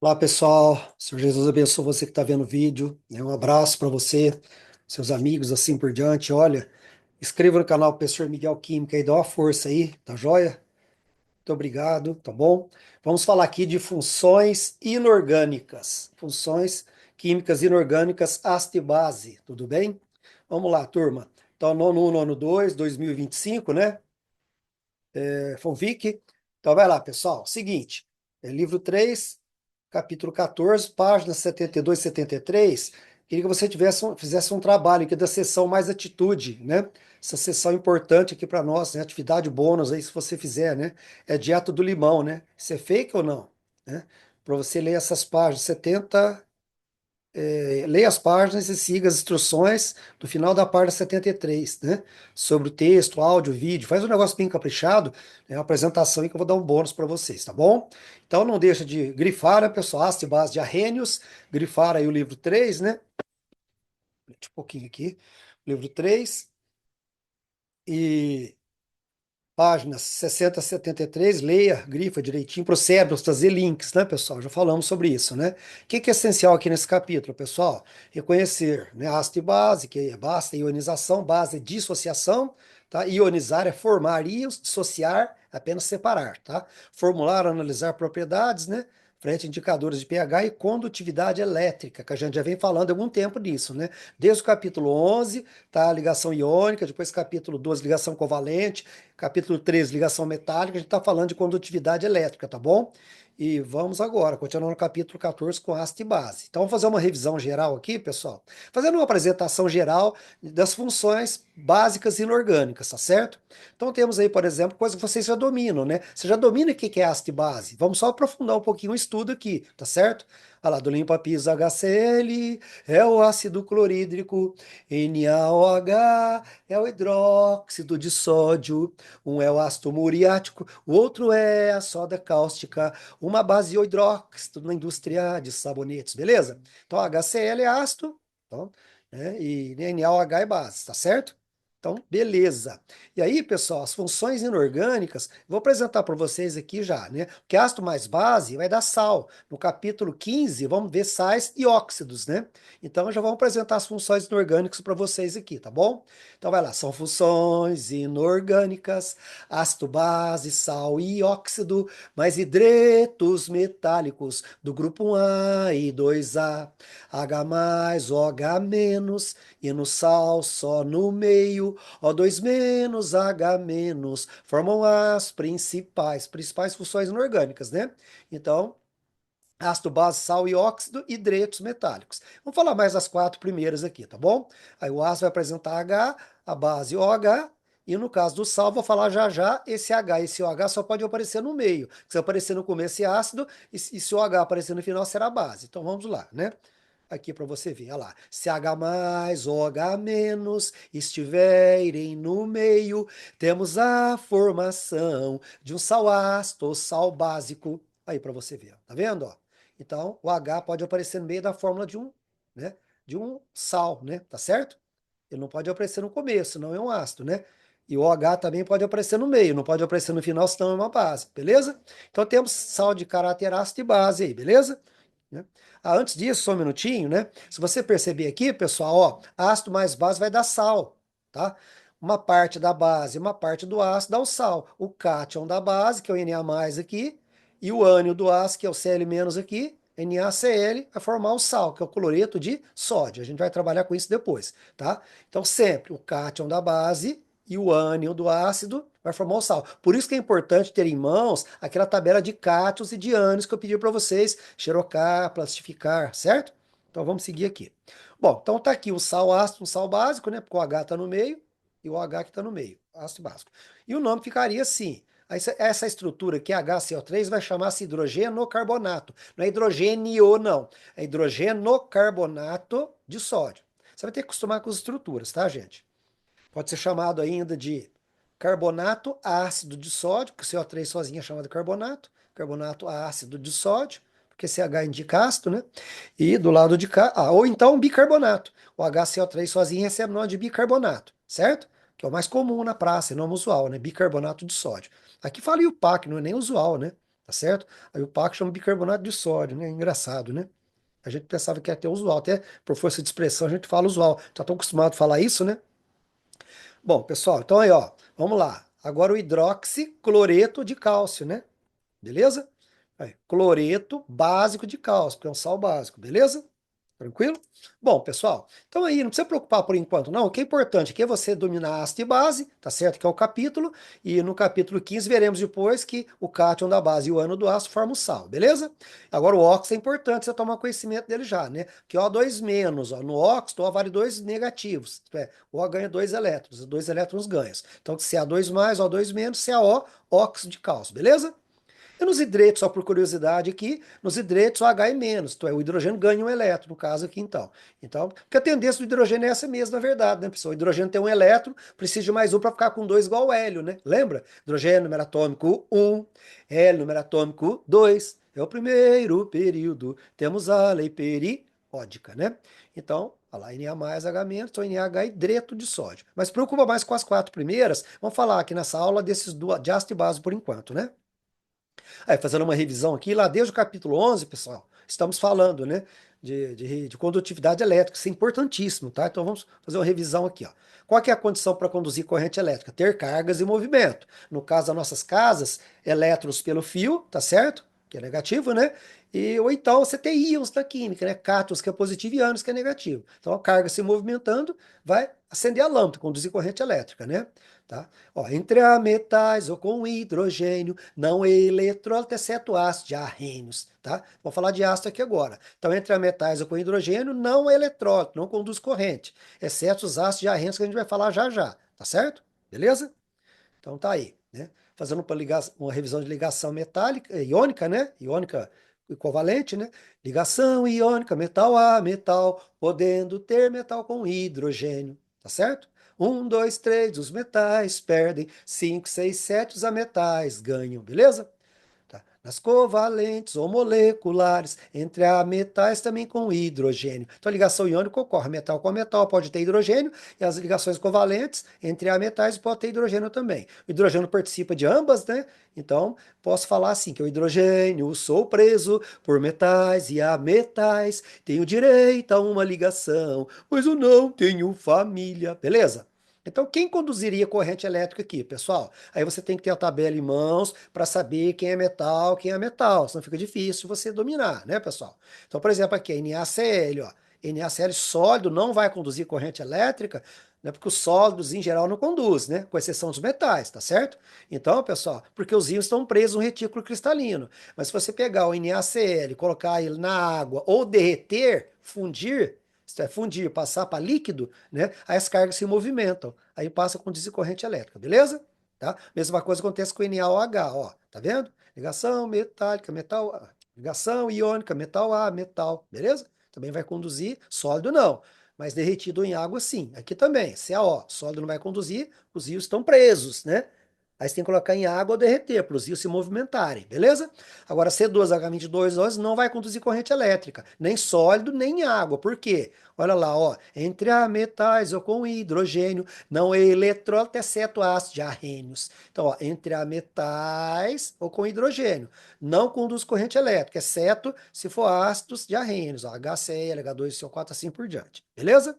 Olá pessoal, Senhor Jesus abençoe você que está vendo o vídeo, né? Um abraço para você, seus amigos, assim por diante. Olha, inscreva no canal Professor Miguel Química e dá uma força aí, tá joia? Muito obrigado, tá bom? Vamos falar aqui de funções inorgânicas, funções químicas inorgânicas ácido e base, tudo bem? Vamos lá, turma. Então, nono 1, nono 2, 2025, né? FONVIC. Então vai lá, pessoal. Seguinte, livro 3, capítulo 14, páginas 72 e 73. Queria que você fizesse um trabalho aqui da seção mais atitude, né? Essa seção importante aqui para nós, né? Atividade bônus aí, se você fizer, né? É dieta do limão, né? Isso é fake ou não? Né? Para você ler essas páginas 70, leia as páginas e siga as instruções do final da página 73, né? Sobre o texto, áudio, vídeo. Faz um negócio bem caprichado, né? Uma apresentação aí que eu vou dar um bônus para vocês, tá bom? Então não deixa de grifar, né, pessoal? Ácido e base de Arrhenius, grifar aí o livro 3, né? Deixa um pouquinho aqui. Livro 3 e páginas 60 a 73, leia, grifa direitinho, procede a trazer links, né, pessoal? Já falamos sobre isso, né? O que que é essencial aqui nesse capítulo, pessoal? Reconhecer, né, ácido e base, que é base é ionização, base é dissociação, tá? Ionizar é formar íons, dissociar é apenas separar, tá? Formular, analisar propriedades, né? Frente a indicadores de pH e condutividade elétrica, que a gente já vem falando há algum tempo disso, né? Desde o capítulo 11, tá? Ligação iônica, depois capítulo 12, ligação covalente, capítulo 13, ligação metálica, a gente está falando de condutividade elétrica, tá bom? E vamos agora, continuando no capítulo 14 com ácido e base. Então, vamos fazer uma revisão geral aqui, pessoal. Fazendo uma apresentação geral das funções básicas inorgânicas, tá certo? Então, temos aí, por exemplo, coisas que vocês já dominam, né? Você já domina o que é ácido e base. Vamos só aprofundar um pouquinho o estudo aqui, tá certo? Olha lá, do limpa-piso HCl é o ácido clorídrico, NaOH é o hidróxido de sódio, um é o ácido muriático, o outro é a soda cáustica, uma base hidróxido na indústria de sabonetes, beleza? Então, HCl é ácido, então, né, e NaOH é base, tá certo? Então, beleza. E aí, pessoal, as funções inorgânicas, vou apresentar para vocês aqui já, né? Porque ácido mais base vai dar sal. No capítulo 15, vamos ver sais e óxidos, né? Então, já vamos apresentar as funções inorgânicas para vocês aqui, tá bom? Então vai lá, são funções inorgânicas, ácido, base, sal e óxido, mais hidretos metálicos do grupo 1A e 2A, H+, OH-, e no sal só no meio, O2-, H-, formam as principais funções inorgânicas, né? Então, ácido, base, sal e óxido, hidretos metálicos. Vamos falar mais das quatro primeiras aqui, tá bom? Aí o ácido vai apresentar H, a base OH, e no caso do sal, vou falar já já, esse H e esse OH só pode aparecer no meio. Se aparecer no começo é ácido, e se o H aparecer no final será base. Então vamos lá, né? Aqui para você ver, olha lá. Se H+, OH- estiverem no meio, temos a formação de um sal ácido ou sal básico. Aí para você ver, tá vendo? Ó? Então, o H pode aparecer no meio da fórmula de um, né? De um sal, né? Tá certo? Ele não pode aparecer no começo, não é um ácido, né? E o OH também pode aparecer no meio, não pode aparecer no final, senão é uma base, beleza? Então temos sal de caráter ácido e base aí, beleza? Né? Antes disso, só um minutinho, né? Se você perceber aqui, pessoal, ó, ácido mais base vai dar sal, tá? Uma parte da base, uma parte do ácido dá o sal. O cátion da base, que é o Na+ aqui, e o ânion do ácido, que é o Cl- aqui, NaCl, vai formar o sal, que é o cloreto de sódio. A gente vai trabalhar com isso depois, tá? Então, sempre o cátion da base e o ânion do ácido vai formar o sal. Por isso que é importante ter em mãos aquela tabela de cátions e de ânions que eu pedi para vocês xerocar, plastificar, certo? Então vamos seguir aqui. Bom, então tá aqui o sal ácido, um sal básico, né? Porque o H está no meio e o H que está no meio, ácido básico. E o nome ficaria assim. Essa estrutura aqui, HCO3, vai chamar-se hidrogenocarbonato. Não é hidrogênio, não. É hidrogenocarbonato de sódio. Você vai ter que acostumar com as estruturas, tá, gente? Pode ser chamado ainda de carbonato ácido de sódio, porque o CO3 sozinho é chamado de carbonato, carbonato ácido de sódio, porque CH indica ácido, né? E do lado de cá, ou então bicarbonato. O HCO3 sozinho recebe o nome de bicarbonato, certo? Que é o mais comum na praça, e não usual, né? Bicarbonato de sódio. Aqui fala IUPAC, não é nem usual, né? tá certo? Aí o PAC chama bicarbonato de sódio, né? Engraçado, né? A gente pensava que ia ter usual, até por força de expressão a gente fala usual. Tá tão acostumado a falar isso, né? Bom, pessoal, então aí, ó, vamos lá. Agora o hidroxicloreto de cálcio, né? Beleza? Aí, cloreto básico de cálcio, porque é um sal básico, beleza? Tranquilo? Bom, pessoal, então aí não precisa preocupar por enquanto, não. O que é importante aqui é você dominar a haste e base, tá certo? Que é o capítulo, e no capítulo 15 veremos depois que o cátion da base e o ânion do ácido formam o sal, beleza? Agora o óxido é importante você tomar conhecimento dele já, né? Que O2 menos, ó, no óxido, O vale dois negativos, isto é, O ganha dois elétrons, dois elétrons ganham. Então, Ca2 mais, O2 menos, CaO, óxido de cálcio, beleza? E nos hidretos, só por curiosidade aqui, nos hidretos o H é menos, então é, o hidrogênio ganha um elétron, no caso aqui então. Então, porque a tendência do hidrogênio é essa mesmo, na verdade, né, pessoal? O hidrogênio tem um elétron, precisa de mais um para ficar com dois igual ao hélio, né? Lembra? Hidrogênio, número atômico 1, hélio, número atômico 2. É o primeiro período. Temos a lei periódica, né? Então, olha lá, Na mais H menos, então NaH é hidreto de sódio. Mas preocupa mais com as quatro primeiras. Vamos falar aqui nessa aula desses duas, de ácido e base por enquanto, né? Aí, fazendo uma revisão aqui, lá desde o capítulo 11, pessoal, estamos falando, né, de condutividade elétrica, isso é importantíssimo, tá? Então vamos fazer uma revisão aqui, ó. Qual que é a condição para conduzir corrente elétrica? Ter cargas e movimento. No caso das nossas casas, elétrons pelo fio, tá certo? Que é negativo, né? Ou então você tem íons da química, né? Cátions, que é positivo, e ânions, que é negativo. Então a carga se movimentando vai acender a lâmpada, conduzir corrente elétrica, né? Tá? Ó, entre a metais ou com hidrogênio, não é eletrólito, exceto ácido de arrênios, tá? Vou falar de ácido aqui agora. Então, entre a metais ou com hidrogênio, não é eletrólito, não conduz corrente, exceto os ácidos de arrênios que a gente vai falar já já, tá certo? Beleza? Então tá aí, né? Fazendo uma revisão de ligação metálica, iônica, né? Iônica equivalente, né? Ligação iônica, metal a metal, podendo ter metal com hidrogênio, tá certo? Um, dois, três, os metais perdem. Cinco, seis, sete, os ametais ganham, beleza? Tá? Nas covalentes ou moleculares, entre a metais também com hidrogênio. Então, a ligação iônica ocorre metal com metal, pode ter hidrogênio, e as ligações covalentes entre a metais pode ter hidrogênio também. O hidrogênio participa de ambas, né? Então, posso falar assim, que o hidrogênio sou preso por metais e a metais tenho direito a uma ligação, pois eu não tenho família. Beleza? Então, quem conduziria corrente elétrica aqui, pessoal? Aí você tem que ter a tabela em mãos para saber quem é metal, senão fica difícil você dominar, né, pessoal? Então, por exemplo, aqui, NaCl, ó. NaCl sólido não vai conduzir corrente elétrica, né, porque os sólidos em geral não conduzem, né, com exceção dos metais, tá certo? Então, pessoal, porque os íons estão presos no retículo cristalino. Mas se você pegar o NaCl, colocar ele na água ou derreter, fundir, isto é, fundir, passar para líquido, né? Aí as cargas se movimentam. Aí passa a conduzir corrente elétrica, beleza? Tá? Mesma coisa acontece com o NaOH, ó. Tá vendo? Ligação metálica, metal A. Ligação iônica, metal A, metal. Beleza? Também vai conduzir, sólido não. Mas derretido em água, sim. Aqui também, CaO. Sólido não vai conduzir, os íons estão presos, né? Aí você tem que colocar em água ou derreter, para os íons se movimentarem, beleza? Agora, C2H22O não vai conduzir corrente elétrica, nem sólido, nem em água. Por quê? Olha lá, ó, entre a metais ou com hidrogênio, não é eletrólito, exceto ácido de arrênios. Então, ó, entre a metais ou com hidrogênio, não conduz corrente elétrica, exceto se for ácidos de arrênios, ó, HCl, H2CO4, assim por diante. Beleza?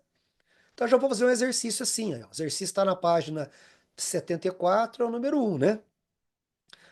Então, já vou fazer um exercício assim, ó. O exercício está na página 74, é o número 1, né?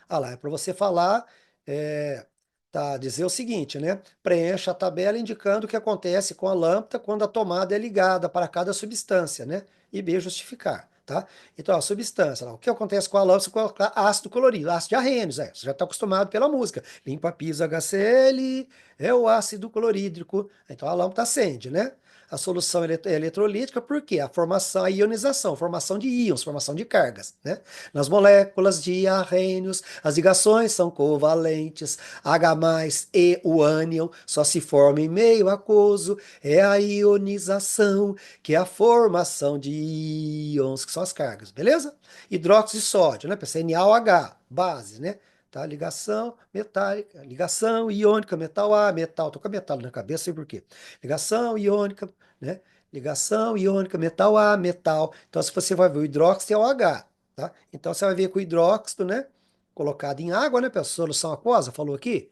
Ah lá, é para você falar, é, tá, dizer o seguinte, né? Preencha a tabela indicando o que acontece com a lâmpada quando a tomada é ligada para cada substância, né? E B, justificar, tá? Então, a substância, lá, o que acontece com a lâmpada se colocar ácido colorido, ácido de arrênios, você já está acostumado pela música. Limpa piso HCl, é o ácido clorídrico, então a lâmpada acende, né? A solução é eletrolítica, porque a formação, a ionização, formação de íons, formação de cargas, né? Nas moléculas de arrênios, as ligações são covalentes. H+ e o ânion só se formam em meio aquoso. É a ionização, que é a formação de íons, que são as cargas, beleza? Hidróxido de sódio, né? NaOH, base, né? Tá? Ligação metálica, ligação iônica, metal A, metal. Tô com a metal na cabeça, sei por quê. Ligação iônica, né? Ligação iônica, metal A, metal. Então, se você vai ver o hidróxido, é o H. Tá? Então você vai ver que o hidróxido, né? colocado em água, né, pessoal? Solução aquosa, falou aqui?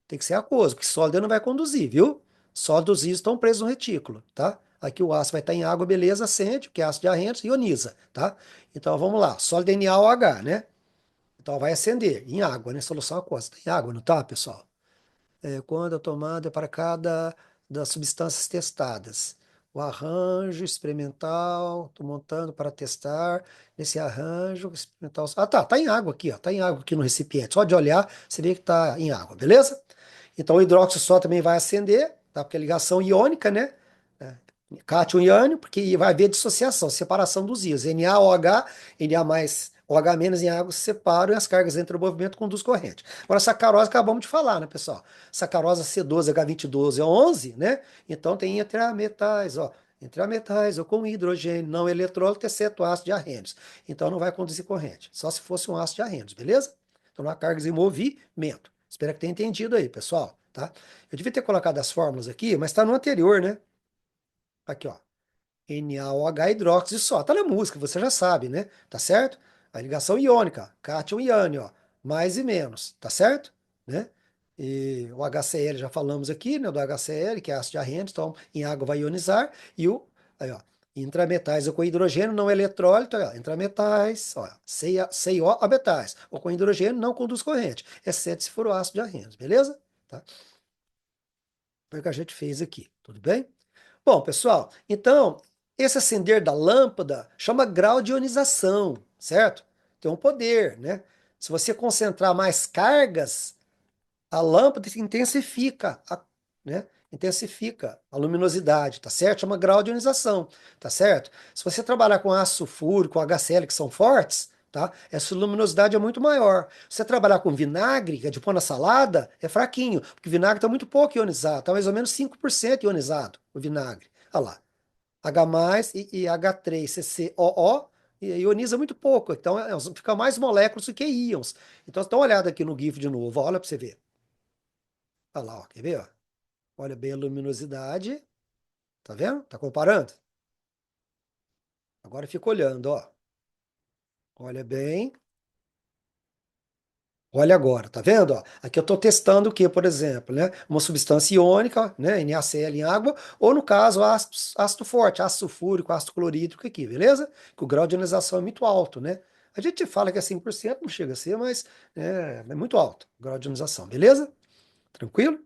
Tem que ser aquoso, porque sólido ele não vai conduzir, viu? Sólidos íons estão presos no retículo, tá? Aqui o ácido vai estar em água, beleza, acende, porque é ácido de Arrhenius, ioniza, tá? Então vamos lá, sólido NaOH, né? Então vai acender em água, né? Solução aquosa. Tem água, não tá, pessoal? Quando a tomada é para cada das substâncias testadas. O arranjo experimental, estou montando para testar. Nesse arranjo experimental. Ah, tá em água aqui, ó. Tá em água aqui no recipiente. Só de olhar, você vê que tá em água, beleza? Então o hidróxido só também vai acender, tá? Porque é ligação iônica, né? É, cátion e ânion, porque vai haver dissociação, separação dos íons. NaOH, Na mais OH menos em água se separam e as cargas entre o movimento conduz corrente. Agora, sacarose acabamos de falar, né, pessoal? Sacarose C12, H2012 é 11, né? Então tem entre ametais, ó. Entre ametais ou com hidrogênio, não eletrólito, exceto ácido de Arrhenius. Então não vai conduzir corrente, só se fosse um ácido de Arrhenius, beleza? Então não há cargas em movimento. Espero que tenha entendido aí, pessoal, tá? Eu devia ter colocado as fórmulas aqui, mas está no anterior, né? Aqui, ó. NaOH hidróxido só. Tá na música, você já sabe, né? Tá certo? A ligação iônica, cátion e ânion, ó, mais e menos, tá certo? Né? E o HCl já falamos aqui, né, do HCl, que é ácido de Arrhenius, então em água vai ionizar, e o aí, ó, intrametais ou com hidrogênio não é eletrólito, ó, intrametais, ó, CiO a metais, ou com hidrogênio não conduz corrente, exceto se for o ácido de Arrhenius, beleza? Tá? Foi o que a gente fez aqui, tudo bem? Bom, pessoal, então, esse acender da lâmpada chama grau de ionização, certo? Tem um poder, né? Se você concentrar mais cargas, a lâmpada intensifica, né? Intensifica a luminosidade, tá certo? Chama grau de ionização, tá certo? Se você trabalhar com ácido sulfúrico, com HCl, que são fortes, tá? Essa luminosidade é muito maior. Se você trabalhar com vinagre, que é de pôr na salada, é fraquinho, porque o vinagre está muito pouco ionizado, está mais ou menos 5% ionizado, o vinagre. Olha lá. H+, e H3CCOO, e ioniza muito pouco, então fica mais moléculas do que íons. Então, dá uma olhada aqui no GIF de novo, olha para você ver. Olha lá, ó, quer ver? Ó? Olha bem a luminosidade, tá vendo? Tá comparando? Agora fica olhando, ó. Olha bem. Olha agora, tá vendo? Ó? Aqui eu estou testando o que, por exemplo, né? Uma substância iônica, né? NaCl em água, ou no caso, ácido forte, ácido sulfúrico, ácido clorídrico aqui, beleza? Que o grau de ionização é muito alto, né? A gente fala que é 100%, não chega a ser, mas é muito alto o grau de ionização, beleza? Tranquilo?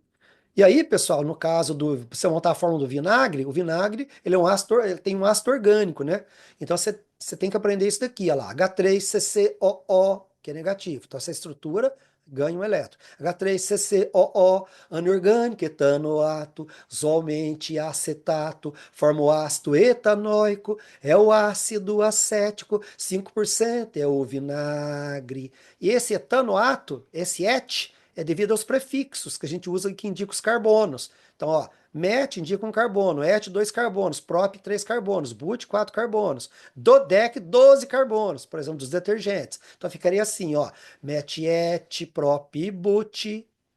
E aí, pessoal, no caso do você montar a fórmula do vinagre, o vinagre ele é um ácido, ele tem um ácido orgânico, né? Então você tem que aprender isso daqui, olha lá, H3CCOO, que é negativo. Então essa estrutura ganha um elétron. H3CCOO, anorgânico, etanoato, somente acetato, forma o ácido etanóico, é o ácido acético, 5% é o vinagre. E esse etanoato, esse et, é devido aos prefixos que a gente usa que indicam os carbonos. Então, ó, met indica um carbono, et 2 carbonos, prop 3 carbonos, but 4 carbonos, dodec 12 carbonos, por exemplo, dos detergentes. Então ficaria assim, ó, met et prop but,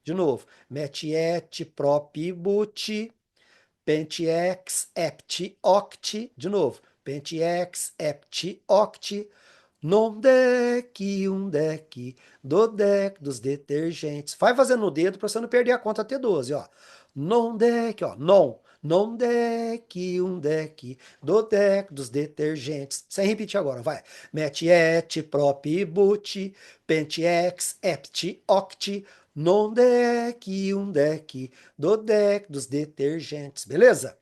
de novo, met et prop but, pentiex ept oct, de novo, pentiex ept oct, non dec, um dec, do dec dos detergentes. Vai fazendo no dedo para você não perder a conta T12, ó. Non dec, ó, non dec, um dec, do dec dos detergentes. Sem repetir agora, vai. Met et prop but, pentiex ept oct, non dec, um dec, do dec dos detergentes. Beleza?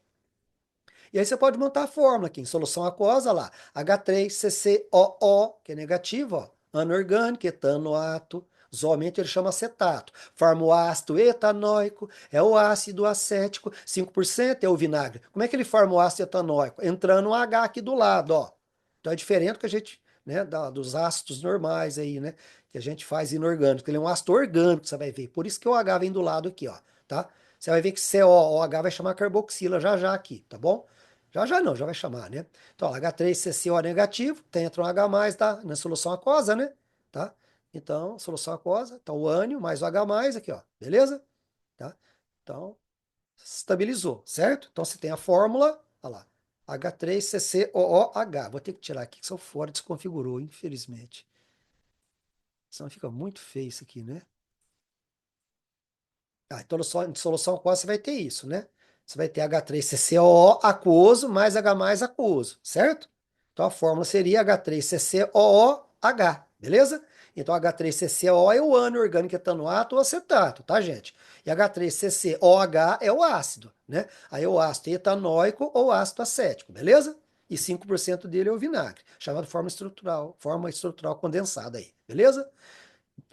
E aí você pode montar a fórmula aqui, em solução aquosa lá, H3CCOO, que é negativo, ó, anorgânico, etanoato, usualmente ele chama acetato. Forma o ácido etanóico, é o ácido acético, 5% é o vinagre. Como é que ele forma o ácido etanóico? Entrando um H aqui do lado, ó. Então é diferente do que a gente, né, dos ácidos normais aí, né, que a gente faz inorgânico. Ele é um ácido orgânico, você vai ver. Por isso que o H vem do lado aqui, ó, tá? Você vai ver que COOH vai chamar carboxila já já aqui, tá bom? Já já não, já vai chamar, né? Então, H3CCO negativo, tem entra um H+, tá? Na solução aquosa, né? Tá? Então, solução aquosa, então o ânion mais o H+, aqui, ó, beleza? Tá? Então, estabilizou, certo? Então, você tem a fórmula, olha lá, H3CCOOH. Vou ter que tirar aqui, que se eu fora desconfigurou, infelizmente. Senão fica muito feio isso aqui, né? Ah, então, de solução aquosa você vai ter isso, né? Você vai ter H3CCOO aquoso mais H mais aquoso, certo? Então a fórmula seria H3CCOOH, beleza? Então H3CCO é o ânion orgânico etanoato ou acetato, tá, gente? E H3CCOH é o ácido, né? Aí é o ácido etanóico ou ácido acético, beleza? E 5% dele é o vinagre, chamado forma estrutural condensada aí, beleza?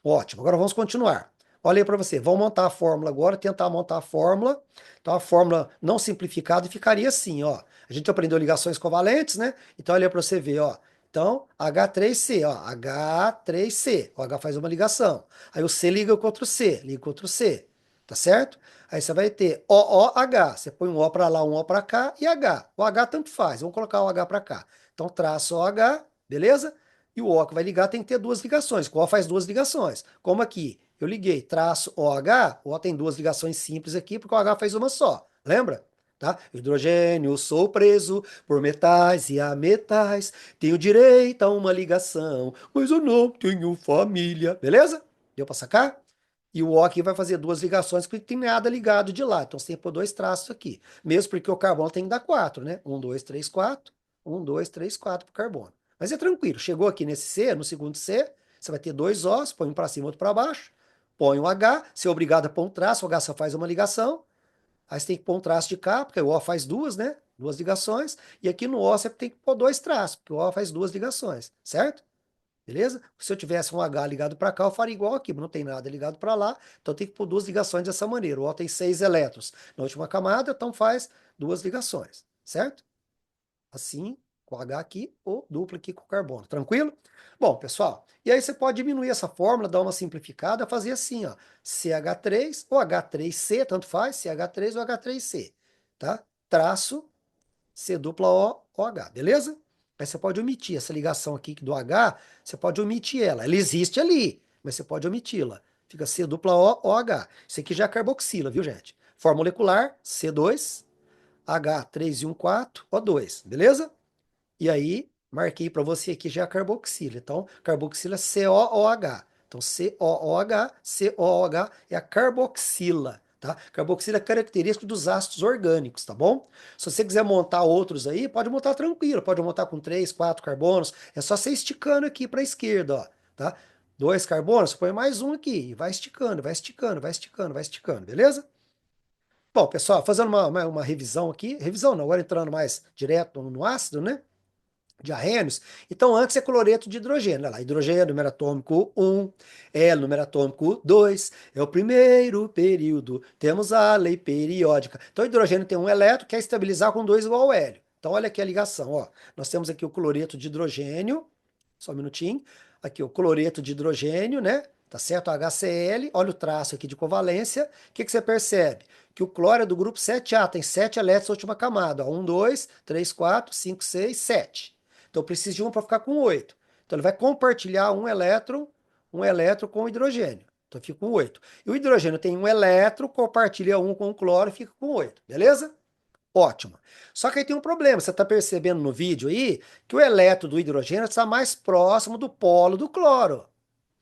Ótimo, agora vamos continuar. Olha aí para você, vamos montar a fórmula agora, tentar montar a fórmula. Então, a fórmula não simplificada ficaria assim, ó. A gente aprendeu ligações covalentes, né? Então, olha para você ver, ó. Então, H3C, ó, H3C. O H faz uma ligação. Aí o C liga contra o C, liga contra o C, tá certo? Aí você vai ter OOH. Você põe um O para lá, um O para cá e H. O H tanto faz, vamos colocar o H para cá. Então, traço OH, beleza? E o O que vai ligar tem que ter duas ligações. O O faz duas ligações. Como aqui, eu liguei traço OH, o O tem duas ligações simples aqui, porque o H faz uma só. Lembra? Tá? Hidrogênio, sou preso por metais e ametais. Tenho direito a uma ligação, mas eu não tenho família. Beleza? Deu para sacar? E o O aqui vai fazer duas ligações porque tem nada ligado de lá. Então você tem que pôr dois traços aqui. Mesmo porque o carbono tem que dar quatro, né? Um, dois, três, quatro. Um, dois, três, quatro para o carbono. Mas é tranquilo. Chegou aqui nesse C, no segundo C, você vai ter dois Os, põe um para cima, outro para baixo. Põe um H, você é obrigado a pôr um traço, o H só faz uma ligação. Aí você tem que pôr um traço de cá, porque o O faz duas, né? Duas ligações. E aqui no O você tem que pôr dois traços, porque o O faz duas ligações, certo? Beleza? Se eu tivesse um H ligado para cá, eu faria igual aqui, mas não tem nada ligado para lá, então tem que pôr duas ligações dessa maneira. O O tem 6 elétrons na última camada, então faz duas ligações, certo? Assim, com H aqui ou dupla aqui com carbono, tranquilo? Bom, pessoal, e aí você pode diminuir essa fórmula, dar uma simplificada, fazer assim, ó, CH3 ou H3C, tanto faz, CH3 ou H3C, tá? Traço C dupla O, OH, beleza? Aí você pode omitir essa ligação aqui do H, você pode omitir ela. Ela existe ali, mas você pode omiti-la. Fica C dupla O, OH. Isso aqui já é carboxila, viu, gente? Forma molecular, C2, H3 e 1, 4, O2, beleza? E aí, marquei para você aqui já a carboxila. Então, carboxila COOH. Então, COOH, COOH é a carboxila, tá? Carboxila é característico dos ácidos orgânicos, tá bom? Se você quiser montar outros aí, pode montar tranquilo, pode montar com 3, 4 carbonos. É só você esticando aqui para a esquerda, ó, tá? Dois carbonos, põe mais um aqui, e vai esticando, vai esticando, vai esticando, vai esticando, beleza? Bom, pessoal, fazendo uma revisão aqui, revisão não, agora entrando mais direto no ácido, né? De arrênios. Então, antes é cloreto de hidrogênio. Olha lá, hidrogênio, número atômico 1, Hélio, número atômico 2. É o primeiro período. Temos a lei periódica. Então, o hidrogênio tem um elétron, quer estabilizar com 2 igual ao hélio. Então, olha aqui a ligação. Ó. Nós temos aqui o cloreto de hidrogênio. Só um minutinho. Aqui o cloreto de hidrogênio, né? Tá certo? HCl. Olha o traço aqui de covalência. O que, que você percebe? Que o cloro é do grupo 7A, tem 7 elétrons na última camada. 1, 2, 3, 4, 5, 6, 7. Então eu preciso de um para ficar com 8. Então ele vai compartilhar um elétron com o hidrogênio. Então fica com 8. E o hidrogênio tem um elétron, compartilha um com o cloro e fica com 8. Beleza? Ótimo. Só que aí tem um problema. Você está percebendo no vídeo aí que o elétron do hidrogênio está mais próximo do polo do cloro.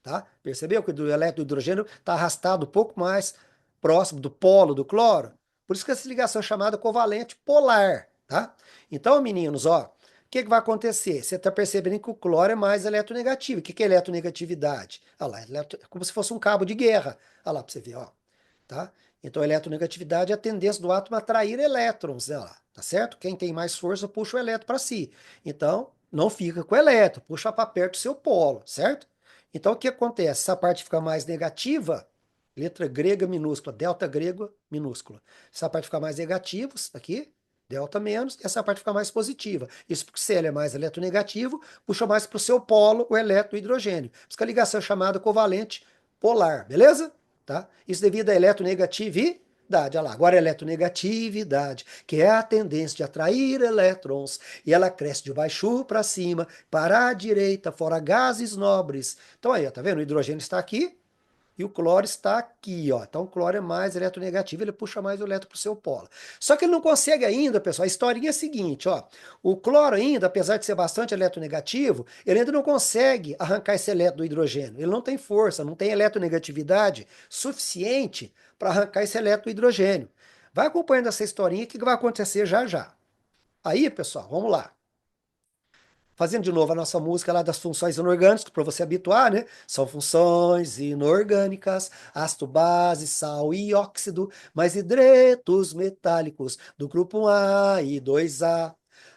Tá? Percebeu que o elétron do hidrogênio está arrastado um pouco mais próximo do polo do cloro? Por isso que essa ligação é chamada covalente polar. Tá? Então, meninos, ó, o que, que vai acontecer? Você está percebendo que o cloro é mais eletronegativo. O que, que é eletronegatividade? Olha lá, é como se fosse um cabo de guerra. Olha lá para você ver. Ó, tá? Então, a eletronegatividade é a tendência do átomo a atrair elétrons, né, lá, tá certo? Quem tem mais força puxa o elétron para si. Então, não fica com o elétron, puxa para perto do seu polo, certo? Então, o que acontece? Essa parte fica mais negativa, letra grega minúscula, delta grego minúscula. Essa parte fica mais negativa, aqui, delta menos, e essa parte fica mais positiva. Isso porque se ele é mais eletronegativo, puxa mais para o seu polo o elétron e o hidrogênio. Por isso que a ligação é chamada covalente polar, beleza? Tá? Isso devido à eletronegatividade. Olha lá, agora a eletronegatividade, que é a tendência de atrair elétrons, e ela cresce de baixo para cima, para a direita, fora gases nobres. Então aí, tá vendo? O hidrogênio está aqui e o cloro está aqui, ó. Então o cloro é mais eletronegativo, ele puxa mais o elétron para o seu polo. Só que ele não consegue ainda, pessoal. A historinha é a seguinte, ó. O cloro ainda, apesar de ser bastante eletronegativo, ele ainda não consegue arrancar esse elétron do hidrogênio. Ele não tem força, não tem eletronegatividade suficiente para arrancar esse elétron do hidrogênio. Vai acompanhando essa historinha que vai acontecer já já. Aí, pessoal, vamos lá. Fazendo de novo a nossa música lá das funções inorgânicas, para você habituar, né? São funções inorgânicas, ácido, base, sal e óxido, mais hidretos metálicos do grupo 1A e 2A.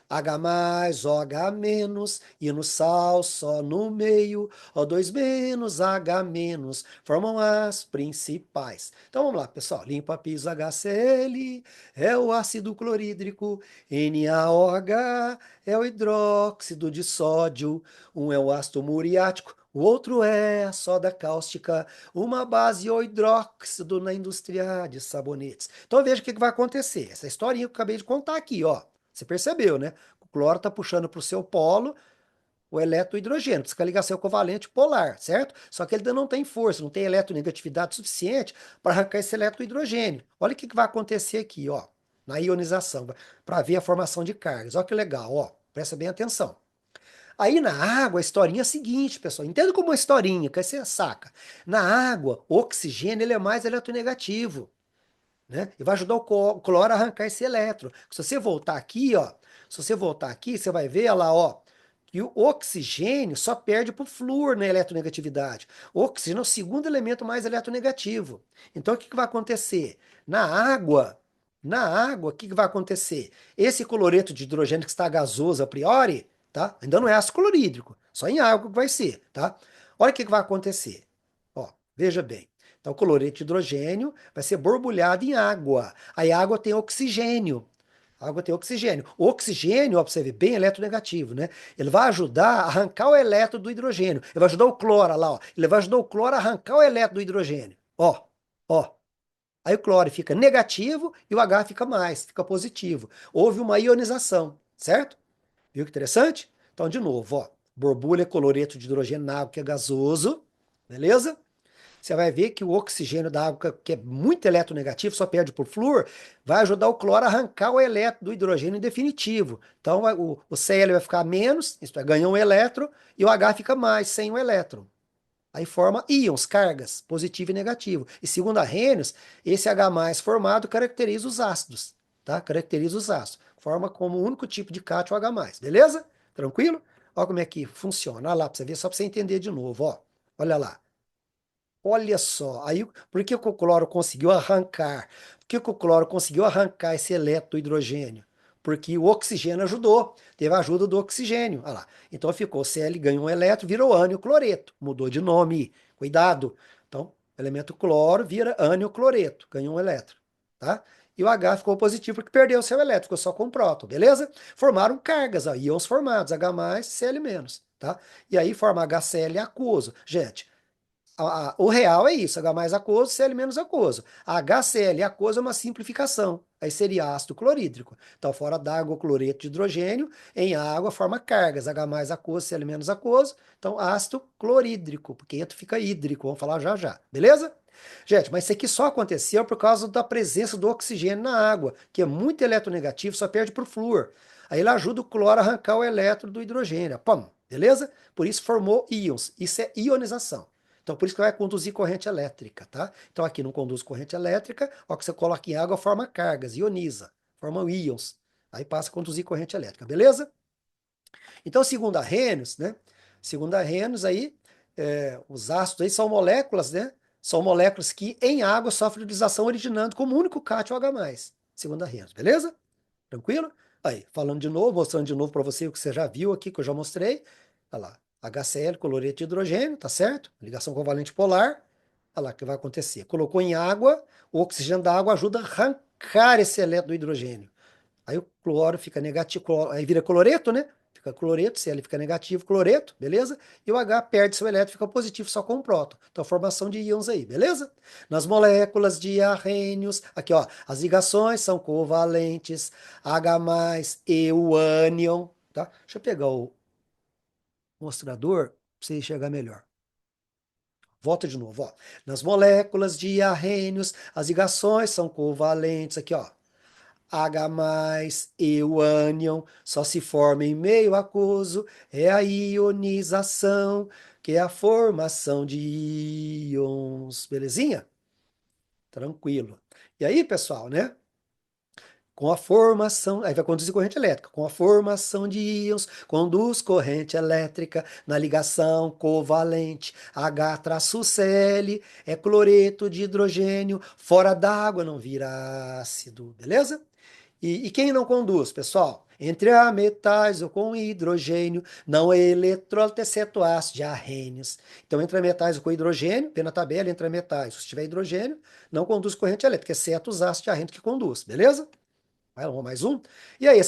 H mais, OH menos, e no sal só no meio, O2 menos, H menos, formam as principais. Então vamos lá, pessoal. Limpa piso HCl, é o ácido clorídrico, NaOH é o hidróxido de sódio, um é o ácido muriático, o outro é a soda cáustica, uma base ou hidróxido na indústria de sabonetes. Então veja o que vai acontecer. Essa historinha que eu acabei de contar aqui, ó. Você percebeu, né? O cloro está puxando para o seu polo o eletrohidrogênio, precisa que a ligação covalente polar, certo? Só que ele ainda não tem força, não tem eletronegatividade suficiente para arrancar esse eletrohidrogênio. Olha o que vai acontecer aqui, ó, na ionização, para ver a formação de cargas. Olha que legal, ó, presta bem atenção. Aí na água, a historinha é a seguinte, pessoal. Entenda como uma historinha, que aí você saca. Na água, o oxigênio ele é mais eletronegativo, né? E vai ajudar o cloro a arrancar esse elétron. Se você voltar aqui, ó, se você voltar aqui, você vai ver lá, ó, que o oxigênio só perde para o flúor na eletronegatividade. O oxigênio é o segundo elemento mais eletronegativo. Então, o que vai acontecer? Na água, o que vai acontecer? Esse cloreto de hidrogênio que está gasoso a priori, tá? Ainda não é ácido clorídrico, só em água que vai ser, tá? Olha o que vai acontecer. Ó, veja bem. Então, o cloreto de hidrogênio vai ser borbulhado em água. Aí a água tem oxigênio. A água tem oxigênio. O oxigênio, ó, pra você ver, bem eletronegativo, né? Ele vai ajudar a arrancar o elétron do hidrogênio. Ele vai ajudar o cloro lá, ó. Ele vai ajudar o cloro a arrancar o elétron do hidrogênio. Ó, ó. Aí o cloro fica negativo e o H fica mais, fica positivo. Houve uma ionização, certo? Viu que interessante? Então, de novo, ó. Borbulha cloreto de hidrogênio na água que é gasoso, beleza? Você vai ver que o oxigênio da água, que é muito eletronegativo, só perde por flúor, vai ajudar o cloro a arrancar o elétron do hidrogênio em definitivo. Então o Cl vai ficar menos, isto é, ganha um elétron, e o H fica mais, sem o elétron. Aí forma íons, cargas, positivo e negativo. E segundo a Arrhenius, esse H+ formado caracteriza os ácidos, tá? Caracteriza os ácidos. Forma como o único tipo de cátion o H+, beleza? Tranquilo? Olha como é que funciona. Olha lá, para você ver, só para você entender de novo, ó. Olha lá. Olha só, aí por que o cloro conseguiu arrancar? Por que o cloro conseguiu arrancar esse elétron do hidrogênio? Porque o oxigênio ajudou, teve a ajuda do oxigênio. Olha lá. Então ficou Cl, ganhou um elétron, virou ânion cloreto, mudou de nome. Cuidado. Então, elemento cloro vira ânion cloreto, ganhou um elétron, tá? E o H ficou positivo porque perdeu o seu elétron, ficou só com o próton, beleza? Formaram cargas, ó, íons formados, H+, Cl-, tá? E aí forma HCl aquoso. Gente, o real é isso, H+ aquoso, Cl- aquoso. A HCl aquoso é uma simplificação. Aí seria ácido clorídrico. Então, fora d'água, cloreto de hidrogênio, em água forma cargas, H+ aquoso, Cl- aquoso. Então, ácido clorídrico, porque eto fica hídrico, vamos falar já já, beleza? Gente, mas isso aqui só aconteceu por causa da presença do oxigênio na água, que é muito eletronegativo, só perde para o flúor. Aí ele ajuda o cloro a arrancar o elétron do hidrogênio. Pum, beleza? Por isso formou íons. Isso é ionização. Então, por isso que vai conduzir corrente elétrica, tá? Então, aqui não conduz corrente elétrica, ó, que você coloca em água, forma cargas, ioniza, forma íons. Aí passa a conduzir corrente elétrica, beleza? Então, segundo a Arrhenius, né? Segundo a Arrhenius, aí, os ácidos aí são moléculas, né? São moléculas que em água sofrem hidrolização originando como único cátion H+, segundo a Arrhenius, beleza? Tranquilo? Aí, falando de novo, mostrando de novo para você o que você já viu aqui, que eu já mostrei. Olha lá, HCl, cloreto de hidrogênio, tá certo? Ligação covalente polar. Olha lá o que vai acontecer. Colocou em água, o oxigênio da água ajuda a arrancar esse elétron do hidrogênio. Aí o cloro fica negativo, aí vira cloreto, né? Fica cloreto, Cl fica negativo, cloreto, beleza? E o H perde seu elétron, fica positivo só com o próton. Então, formação de íons aí, beleza? Nas moléculas de arrênios, aqui ó, as ligações são covalentes, H+ e o ânion, tá? Deixa eu pegar o mostrador para você enxergar melhor. Volta de novo, ó. Nas moléculas de arrênios, as ligações são covalentes. Aqui, ó. H+ e o ânion só se forma em meio aquoso, é a ionização, que é a formação de íons. Belezinha? Tranquilo. E aí, pessoal, né? Com a formação, aí vai conduzir corrente elétrica. Com a formação de íons, conduz corrente elétrica na ligação covalente. H-Cl é cloreto de hidrogênio, fora d'água não vira ácido, beleza? E quem não conduz, pessoal? Entre a metais ou com hidrogênio, não é eletrólito, exceto ácido de arrênios. Então, entre a metais ou com hidrogênio, vê na tabela, entre a metais, se tiver hidrogênio, não conduz corrente elétrica, exceto os ácidos de arrênio que conduz, beleza? Vai lá, mais um. E aí,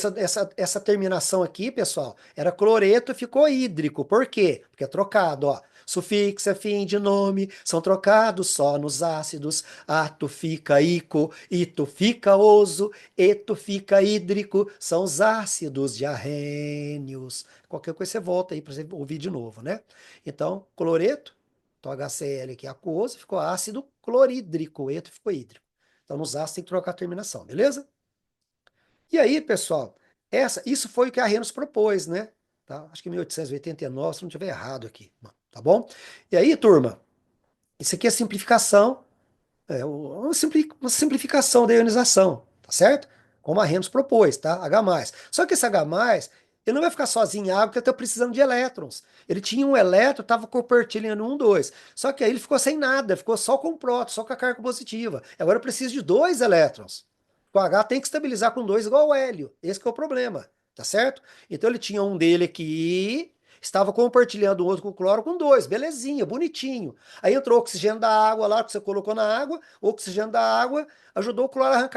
essa terminação aqui, pessoal, era cloreto e ficou hídrico. Por quê? Porque é trocado, ó. Sufixo é fim de nome, são trocados só nos ácidos. Ato fica ico, ito fica oso, eto fica hídrico, são os ácidos diarrênios. Qualquer coisa você volta aí para você ouvir de novo, né? Então, cloreto, então HCl que é aquoso, ficou ácido clorídrico, eto ficou hídrico. Então, nos ácidos tem que trocar a terminação, beleza? E aí, pessoal, isso foi o que a Arrhenius propôs, né? Tá? Acho que em 1889, se não estiver errado aqui, tá bom? E aí, turma, isso aqui é simplificação, uma simplificação da ionização, tá certo? Como a Arrhenius propôs, tá? H+. Só que esse H+, ele não vai ficar sozinho em água, porque ele está precisando de elétrons. Ele tinha um elétron, estava compartilhando um, dois. Só que aí ele ficou sem nada, ficou só com o próton, só com a carga positiva. Agora eu preciso de dois elétrons. O H tem que estabilizar com dois igual ao hélio. Esse que é o problema, tá certo? Então ele tinha um dele aqui, estava compartilhando o outro com o cloro com dois, belezinha, bonitinho. Aí entrou o oxigênio da água lá, que você colocou na água, o oxigênio da água ajudou o cloro a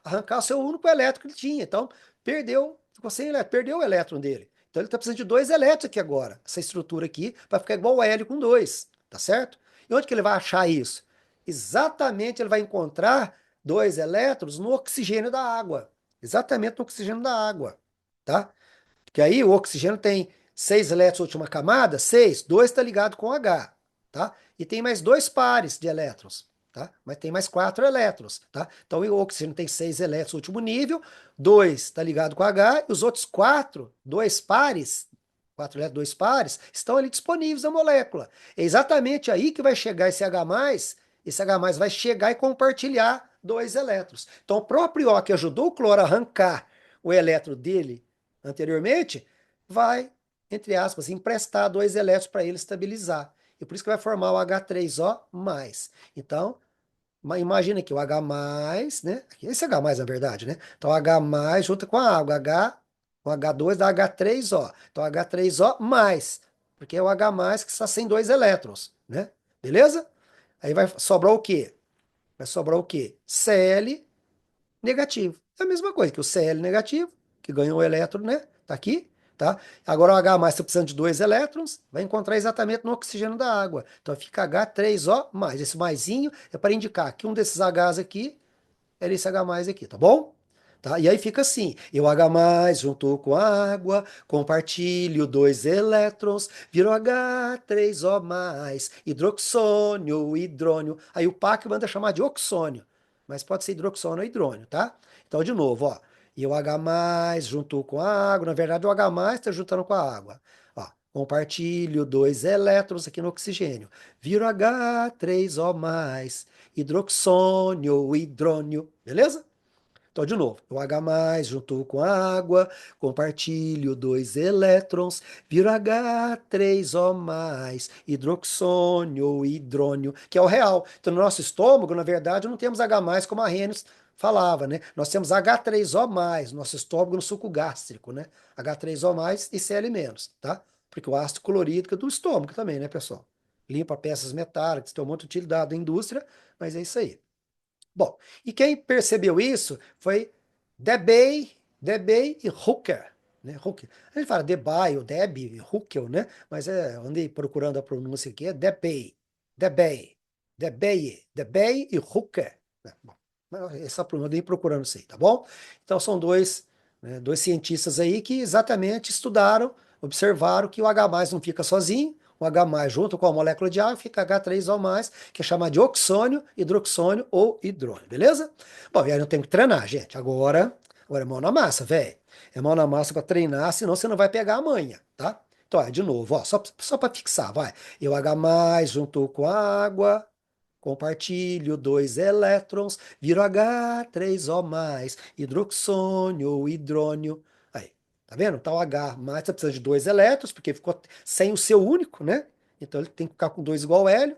arrancar o seu único elétron que ele tinha. Então, perdeu, ficou sem elétron, perdeu o elétron dele. Então, ele está precisando de dois elétrons aqui agora, essa estrutura aqui, para ficar igual o hélio com dois, tá certo? E onde que ele vai achar isso? Exatamente, ele vai encontrar dois elétrons no oxigênio da água. Exatamente no oxigênio da água, tá? Porque aí o oxigênio tem 6 elétrons na última camada, 6, 2 está ligado com H, tá? E tem mais dois pares de elétrons, tá? Mas tem mais 4 elétrons, tá? Então o oxigênio tem 6 elétrons no último nível, 2 está ligado com H, e os outros 4, 2 pares, 4 elétrons, 2 pares, estão ali disponíveis na molécula. É exatamente aí que vai chegar esse H+, vai chegar e compartilhar 2 elétrons. Então o próprio O que ajudou o cloro a arrancar o elétron dele anteriormente, vai, entre aspas, emprestar 2 elétrons para ele estabilizar. E por isso que vai formar o H3O+. Então, imagina aqui o H+, né? Esse H+, na verdade, né? Então, H+, junto com a água, H, com H2 dá H3O. Então, H3O+, porque é o H+, que está sem 2 elétrons, né? Beleza? Aí vai sobrar o quê? Vai sobrar o quê? Cl negativo. É a mesma coisa que o Cl negativo, que ganhou o elétron, né? Tá aqui, tá? Agora o H+, está precisando de 2 elétrons, vai encontrar exatamente no oxigênio da água. Então fica H3O+. Esse maisinho é para indicar que um desses Hs aqui era esse H+ aqui, tá bom? Tá? E aí fica assim, e o H+ juntou com a água, compartilho 2 elétrons, virou H3O+, hidroxônio, hidrônio. Aí o PAC manda chamar de oxônio, mas pode ser hidroxônio ou hidrônio, tá? Então, de novo, ó, e o H+ juntou com a água, na verdade o H+ está juntando com a água. Ó, compartilho 2 elétrons aqui no oxigênio, vira H3O+, hidroxônio, hidrônio, beleza? Então, de novo, o H+ juntou com a água, compartilho 2 elétrons, vira H3O+, hidroxônio, hidrônio, que é o real. Então, no nosso estômago, na verdade, não temos H+ como a Arrhenius falava, né? Nós temos H3O+, nosso estômago no suco gástrico, né? H3O+, e Cl-, tá? Porque o ácido clorídrico é do estômago também, né, pessoal? Limpa peças metálicas, tem um monte de utilidade da indústria, mas é isso aí. Bom, e quem percebeu isso foi Debye e Hooker, né? Hooker. A gente fala Debye ou Debye, Hooker, né? Mas andei procurando a pronúncia aqui, é Debye e Hooker. Né? Bom, essa pronúncia, andei procurando isso aí, tá bom? Então são dois, né, dois cientistas aí que exatamente estudaram, observaram que o H+ não fica sozinho, um H+, junto com a molécula de água, fica H3O+, que é chamado de oxônio, hidroxônio ou hidrônio, beleza? Bom, e aí eu tenho que treinar, gente. Agora é mão na massa, velho. É mão na massa para treinar, senão você não vai pegar a manha, tá? Então, de novo, ó, só para fixar, vai. E o H+, junto com a água, compartilho dois elétrons, viro H3O+, hidroxônio ou hidrônio. Aí, tá vendo? Tá o H+, você precisa de dois elétrons, porque ficou sem o seu único, né? Então ele tem que ficar com dois igual hélio.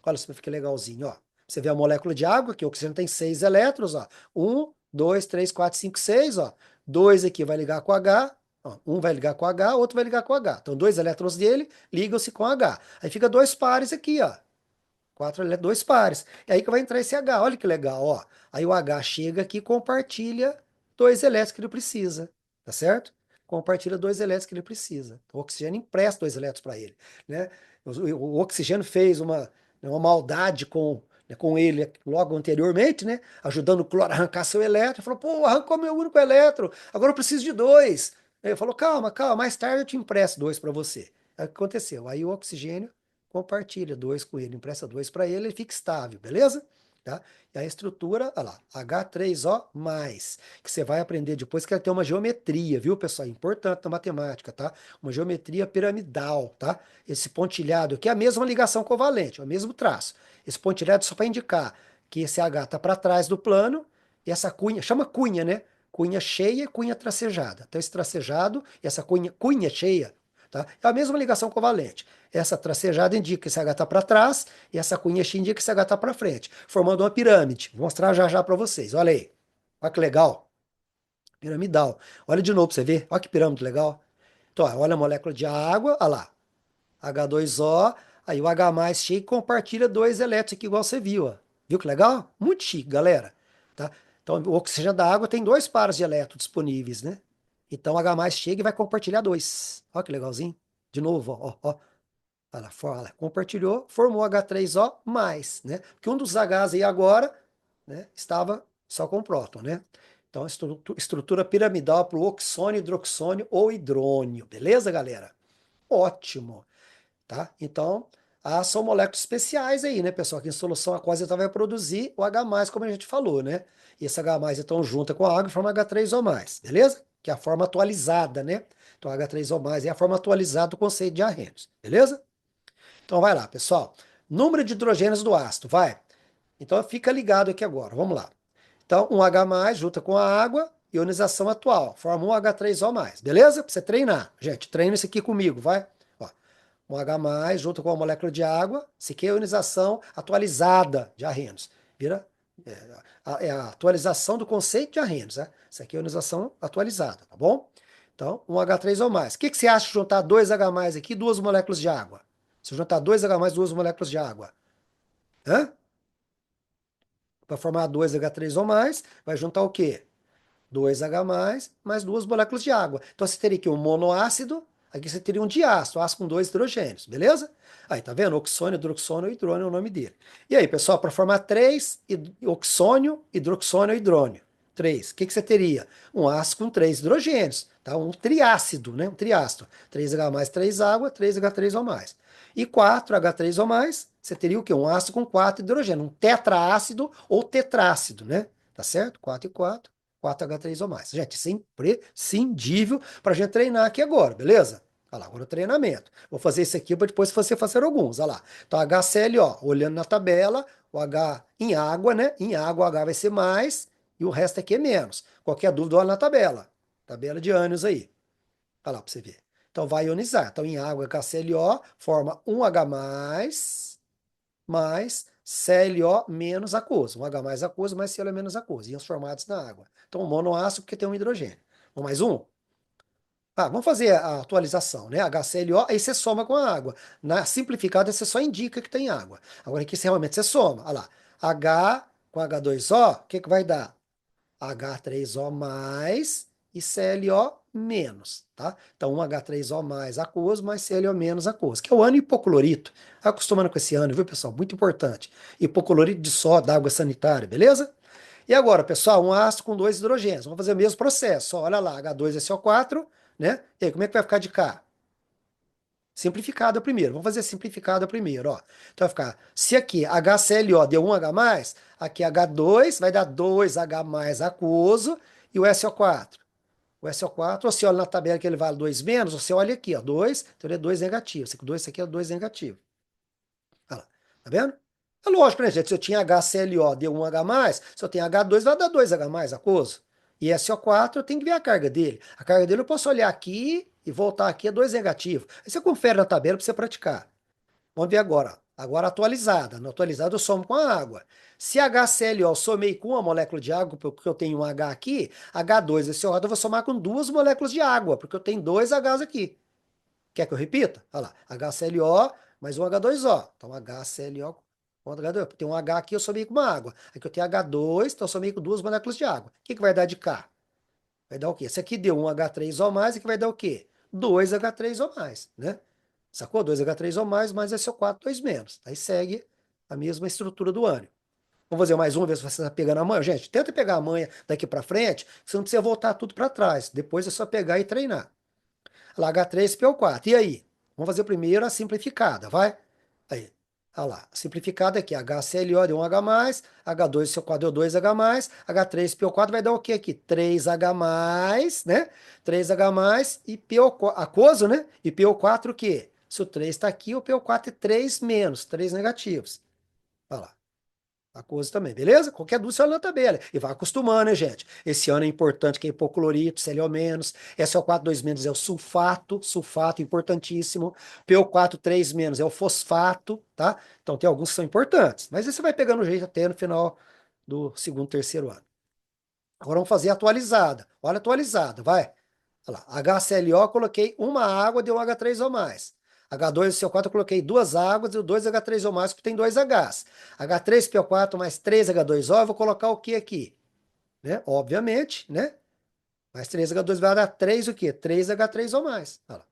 Olha só, fica legalzinho, ó. Você vê a molécula de água, que o oxigênio tem seis elétrons, ó. Um, dois, três, quatro, cinco, seis, ó. Dois aqui vai ligar com H, ó. Um vai ligar com H, outro vai ligar com H. Então, dois elétrons dele ligam-se com H. Aí fica dois pares aqui, ó. Quatro elétrons, dois pares. É aí que vai entrar esse H. Olha que legal, ó. Aí o H chega aqui e compartilha dois elétrons que ele precisa, tá certo? Compartilha dois elétrons que ele precisa. Então, o oxigênio empresta dois elétrons para ele, né? O oxigênio fez uma maldade com ele logo anteriormente, né? Ajudando o cloro a arrancar seu elétron. Falou, pô, arrancou meu único elétron, agora eu preciso de dois. Ele falou, calma, calma, mais tarde eu te empresto dois para você. Aí o que aconteceu? Aí o oxigênio compartilha dois com ele, empresta dois para ele, ele fica estável, beleza? Tá? E a estrutura, olha lá, H3O+, que você vai aprender depois que ela tem uma geometria, viu, pessoal? É importante na matemática, tá? Uma geometria piramidal, tá? Esse pontilhado aqui é a mesma ligação covalente, é o mesmo traço. Esse pontilhado só para indicar que esse H está para trás do plano, e essa cunha, chama cunha, né? Cunha cheia e cunha tracejada. Então, esse tracejado e essa cunha cheia, tá? É a mesma ligação covalente. Essa tracejada indica que esse H está para trás e essa cunha X indica que esse H está para frente, formando uma pirâmide. Vou mostrar já já para vocês. Olha aí. Olha que legal. Piramidal. Olha de novo para você ver. Olha que pirâmide legal. Então, olha a molécula de água. Olha lá. H2O. Aí o H chega e compartilha dois elétrons aqui, igual você viu. Ó. Viu que legal? Muito chique, galera. Tá? Então, o oxigênio da água tem dois pares de elétrons disponíveis, né? Então, o H chega e vai compartilhar dois. Olha que legalzinho. De novo, ó, ó. Olha, compartilhou, formou H3O+, né? Porque um dos Hs aí agora, né, estava só com próton, né? Então, estrutura piramidal para o oxônio, hidroxônio ou hidrônio, beleza, galera? Ótimo, tá? Então, são moléculas especiais aí, né, pessoal? Que em solução aquosa então vai produzir o H+, como a gente falou, né? E esse H+, então, junta com a água e forma H3O+, beleza? Que é a forma atualizada, né? Então, H3O+, é a forma atualizada do conceito de Arrhenius, beleza? Então vai lá, pessoal. Número de hidrogênios do ácido, vai. Então fica ligado aqui agora, vamos lá. Então um H+, junta com a água, ionização atual, forma um H3O+, beleza? Pra você treinar. Gente, treina isso aqui comigo, vai. Ó, um H+, junto com a molécula de água, isso aqui é a ionização atualizada de arrenos. Vira, é a atualização do conceito de arrenos, né? Isso aqui é a ionização atualizada, tá bom? Então, um H3O+. O que você acha de juntar dois H+, aqui e duas moléculas de água? Se eu juntar dois H+, duas moléculas de água. Hã? Para formar dois H3O+, vai juntar o quê? Dois H+, mais duas moléculas de água. Então você teria aqui um monoácido, aqui você teria um diácido, ácido com dois hidrogênios, beleza? Aí, tá vendo? Oxônio, hidroxônio, hidrônio é o nome dele. E aí, pessoal, para formar três oxônio, hidroxônio, hidrônio. Três. O que você teria? Um ácido com três hidrogênios, tá? Um triácido, né? Um triácido. 3H+, 3 água, 3H3O+. E 4H3O+, você teria o quê? Um ácido com 4 hidrogênios, um tetraácido ou tetrácido, né? Tá certo? 4 e 4. 4H3O+. Gente, isso é imprescindível para a gente treinar aqui agora, beleza? Olha lá, agora o treinamento. Vou fazer isso aqui para depois você fazer alguns. Olha lá. Então, HCl, olhando na tabela, o H em água, né? Em água o H vai ser mais e o resto aqui é menos. Qualquer dúvida, olha na tabela. Tabela de ânions aí. Olha lá para você ver. Então, vai ionizar. Então, em água, HClO forma um H+, mais ClO menos aquoso. Um H mais aquoso, mais Cl menos aquoso. Iam formados na água. Então, monoácido porque tem um hidrogênio. Vamos mais um? Vamos fazer a atualização, né? HClO, aí você soma com a água. Na simplificada, você só indica que tem água. Agora aqui, realmente você soma. Olha lá. H com H2O, o que vai dar? H3O mais e ClO menos, tá? Então, um H3O mais aquoso, mais ClO menos aquoso, que é o ano hipoclorito. Acostumando com esse ano, viu, pessoal? Muito importante. Hipoclorito de sódio, da água sanitária, beleza? E agora, pessoal, um ácido com dois hidrogênios. Vamos fazer o mesmo processo. Olha lá, H2SO4, né? E aí, como é que vai ficar de cá? Simplificada primeiro. Vamos fazer simplificada primeiro, ó. Então vai ficar, se aqui HClO deu 1H+, aqui H2 vai dar 2H+ aquoso e o SO4. O SO4, você olha na tabela que ele vale 2 menos, você olha aqui, ó, 2, então ele é 2 negativo. Esse aqui é 2 negativo. Olha lá, tá vendo? É lógico, né, gente? Se eu tinha HClO, deu 1H+, se eu tenho H2, vai dar 2H+, aquoso. E SO4, eu tenho que ver a carga dele. A carga dele eu posso olhar aqui e voltar aqui, é 2 negativo. Aí você confere na tabela para você praticar. Vamos ver agora. Agora atualizada. No atualizado eu somo com a água. Se HClO eu somei com uma molécula de água, porque eu tenho um H aqui, H2 e CO4 eu vou somar com duas moléculas de água, porque eu tenho dois Hs aqui. Quer que eu repita? Olha lá, HClO mais um H2O. Então, HClO com H2O. Tem um H aqui, eu somei com uma água. Aqui eu tenho H2, então eu somei com duas moléculas de água. O que, que vai dar de K? Vai dar o quê? Esse aqui deu um H3O+, aqui vai dar o quê? 2H3O+, né? Sacou? 2H3O+, mais SO4, 2 menos. Aí segue a mesma estrutura do ânion. Vamos fazer mais uma, ver se você está pegando a manha. Gente, tenta pegar a manha daqui para frente, você não precisa voltar tudo para trás. Depois é só pegar e treinar. Lá, H3PO4. E aí? Vamos fazer primeiro a simplificada, vai? Aí. Olha lá, simplificada aqui, HClO deu um H+, H2CO4 deu 2H+, H3PO4 vai dar o que aqui? 3H+, né? 3H+, e PO4, aquoso, né? E PO4 o quê? Se o 3 está aqui, o PO4 é 3 menos, 3 negativos. Olha lá. Aquoso também, beleza? Qualquer dúvida você olha na tabela. E vai acostumando, né, gente? Esse ano é importante que é hipoclorito, ClO-, SO4 2- é o sulfato, sulfato importantíssimo. PO4 3- é o fosfato, tá? Então tem alguns que são importantes. Mas aí você vai pegando o jeito até no final do segundo, terceiro ano. Agora vamos fazer atualizada. Olha a atualizada, vai. Olha lá, HClO, eu coloquei uma água, deu um H3O+. H2CO4, eu coloquei duas águas, deu 2H3O+, porque tem dois Hs. H3PO4 mais 3H2O, eu vou colocar o que aqui? Né? Obviamente, né? Mais 3H2 vai dar 3 o quê? 3H3O+. Olha lá.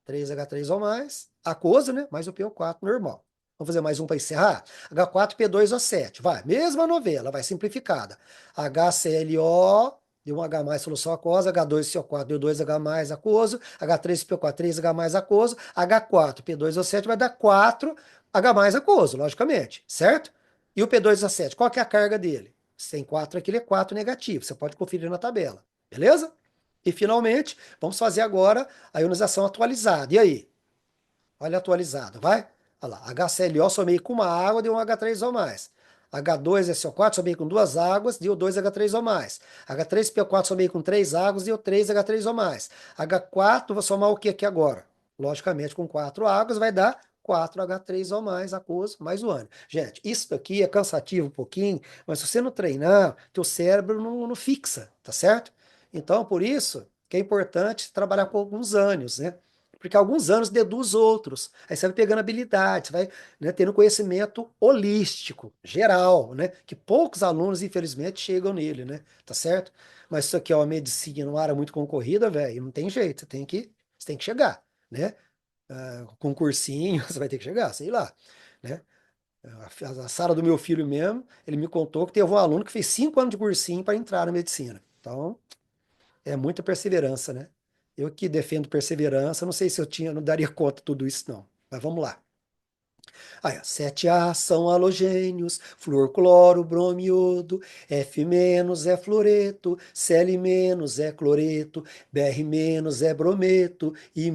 3H3O+, aquoso, né? Mais o PO4 normal. Vamos fazer mais um para encerrar? H4P2O7, vai, mesma novela, vai simplificada. HClO, deu um H+, solução aquosa, H2CO4 deu 2H+, aquoso, H3PO4, 3H+, aquoso, H4P2O7 vai dar 4H+, aquoso, logicamente, certo? E o P2O7, qual que é a carga dele? Se tem 4 aqui, ele é 4 negativo, você pode conferir na tabela, beleza? E finalmente, vamos fazer agora a ionização atualizada. E aí? Olha a atualizada, vai? Olha lá, HClO somei com uma água, deu um H3O+. H2SO4 somei com duas águas, deu 2H3O+. H3PO4 somei com três águas, deu 3H3O+. H4, vou somar o que aqui agora? Logicamente, com quatro águas vai dar 4H3O+, aquoso, mais o ânion. Gente, isso daqui é cansativo um pouquinho, mas se você não treinar, teu cérebro não fixa, tá certo? Então, por isso que é importante trabalhar com alguns ânions, né? Porque alguns anos deduz outros. Aí você vai pegando habilidade, você vai, né, tendo conhecimento holístico, geral, né? Que poucos alunos, infelizmente, chegam nele, né? Tá certo? Mas isso aqui é uma medicina, uma área muito concorrida, velho, não tem jeito, você tem que chegar, né? Com cursinho, você vai ter que chegar, sei lá, né? A sala do meu filho mesmo, ele me contou que teve um aluno que fez 5 anos de cursinho para entrar na medicina. Então, é muita perseverança, né? Eu que defendo perseverança, não sei se eu tinha, não daria conta de tudo isso, não. Mas vamos lá. Aí, ó, 7A são halogênios, flúor, cloro, bromo, iodo, F- é fluoreto, Cl- é cloreto, Br- é brometo, I-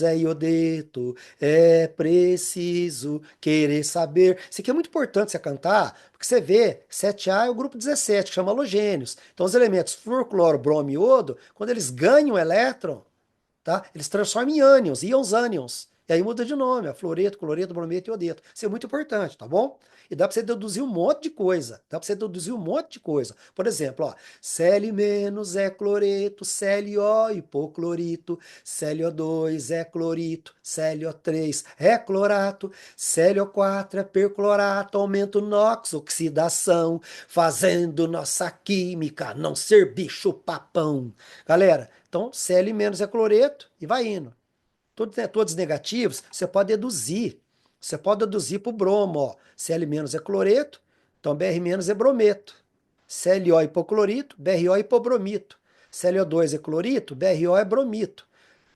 é iodeto. É preciso querer saber. Isso aqui é muito importante você cantar, porque você vê, 7A é o grupo 17, que chama halogênios. Então, os elementos flúor, cloro, bromo e iodo, quando eles ganham elétron, tá? Eles transformam em ânions, íons ânions. E aí muda de nome, fluoreto, cloreto, brometo e iodeto. Isso é muito importante, tá bom? E dá para você deduzir um monte de coisa. Dá para você deduzir um monte de coisa. Por exemplo, ó, Cl- é cloreto, ClO hipoclorito, ClO2 é clorito, ClO3 é clorato, ClO4 é perclorato, aumenta o NOx, oxidação, fazendo nossa química não ser bicho papão. Galera, então Cl- é cloreto e vai indo. Todos negativos, você pode deduzir. Você pode deduzir para o bromo, ó. Cl- é cloreto, então Br- é brometo. ClO hipoclorito, BrO hipobromito. ClO2 é clorito, BrO é bromito.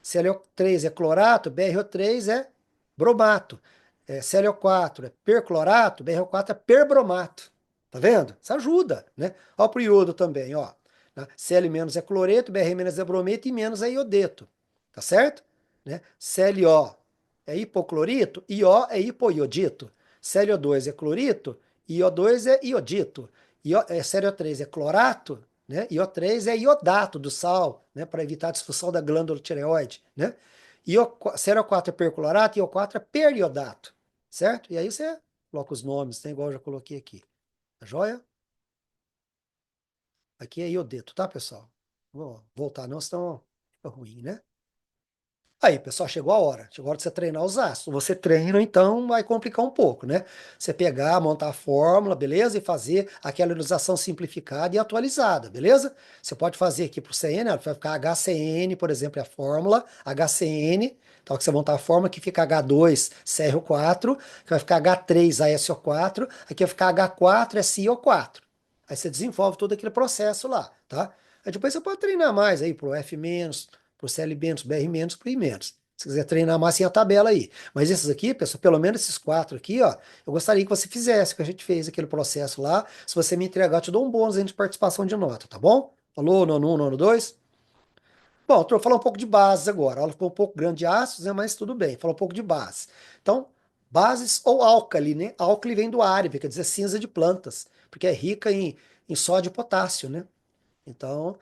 ClO3 é clorato, BrO3 é bromato. ClO4 é perclorato, BrO4 é perbromato. Tá vendo? Isso ajuda, né? Ó pro iodo também, ó. Né? Cl- é cloreto, Br- é brometo e menos é iodeto. Tá certo? Né? ClO é hipoclorito, IO é hipoiodito. ClO2 é clorito, IO2 é iodito. ClO3 é clorato, né? IO3 é iodato do sal, né? Para evitar a disfunção da glândula tireoide, né? CO4 é perclorato, IO4 é periodato, certo? E aí você coloca os nomes, né? Igual eu já coloquei aqui. Tá joia? Aqui é iodeto, tá, pessoal? Vou voltar, não, senão fica ruim, né? Aí, pessoal, chegou a hora. Chegou a hora de você treinar os ácidos. Você treina, então vai complicar um pouco, né? Você pegar, montar a fórmula, beleza? E fazer aquela ionização simplificada e atualizada, beleza? Você pode fazer aqui para o CN, vai ficar HCN, por exemplo, é a fórmula, HCN. Então, que você montar a fórmula, que fica H2CrO4, que vai ficar H3ASO4, aqui vai ficar H4SiO4. Aí você desenvolve todo aquele processo lá, tá? Aí depois você pode treinar mais aí pro F-, pro CL-, BR-, pro I-. Se quiser treinar mais, tem a tabela aí. Mas esses aqui, pessoal, pelo menos esses quatro aqui, ó, eu gostaria que você fizesse, que a gente fez aquele processo lá. Se você me entregar, eu te dou um bônus aí de participação de nota, tá bom? Falou, nono 1, nono 2. Bom, eu vou falar um pouco de bases agora. Ela ficou um pouco grande de ácidos, né, mas tudo bem. Falar um pouco de bases. Então, bases ou álcali, né? Álcali vem do árabe, quer dizer cinza de plantas, porque é rica em sódio e potássio, né? Então,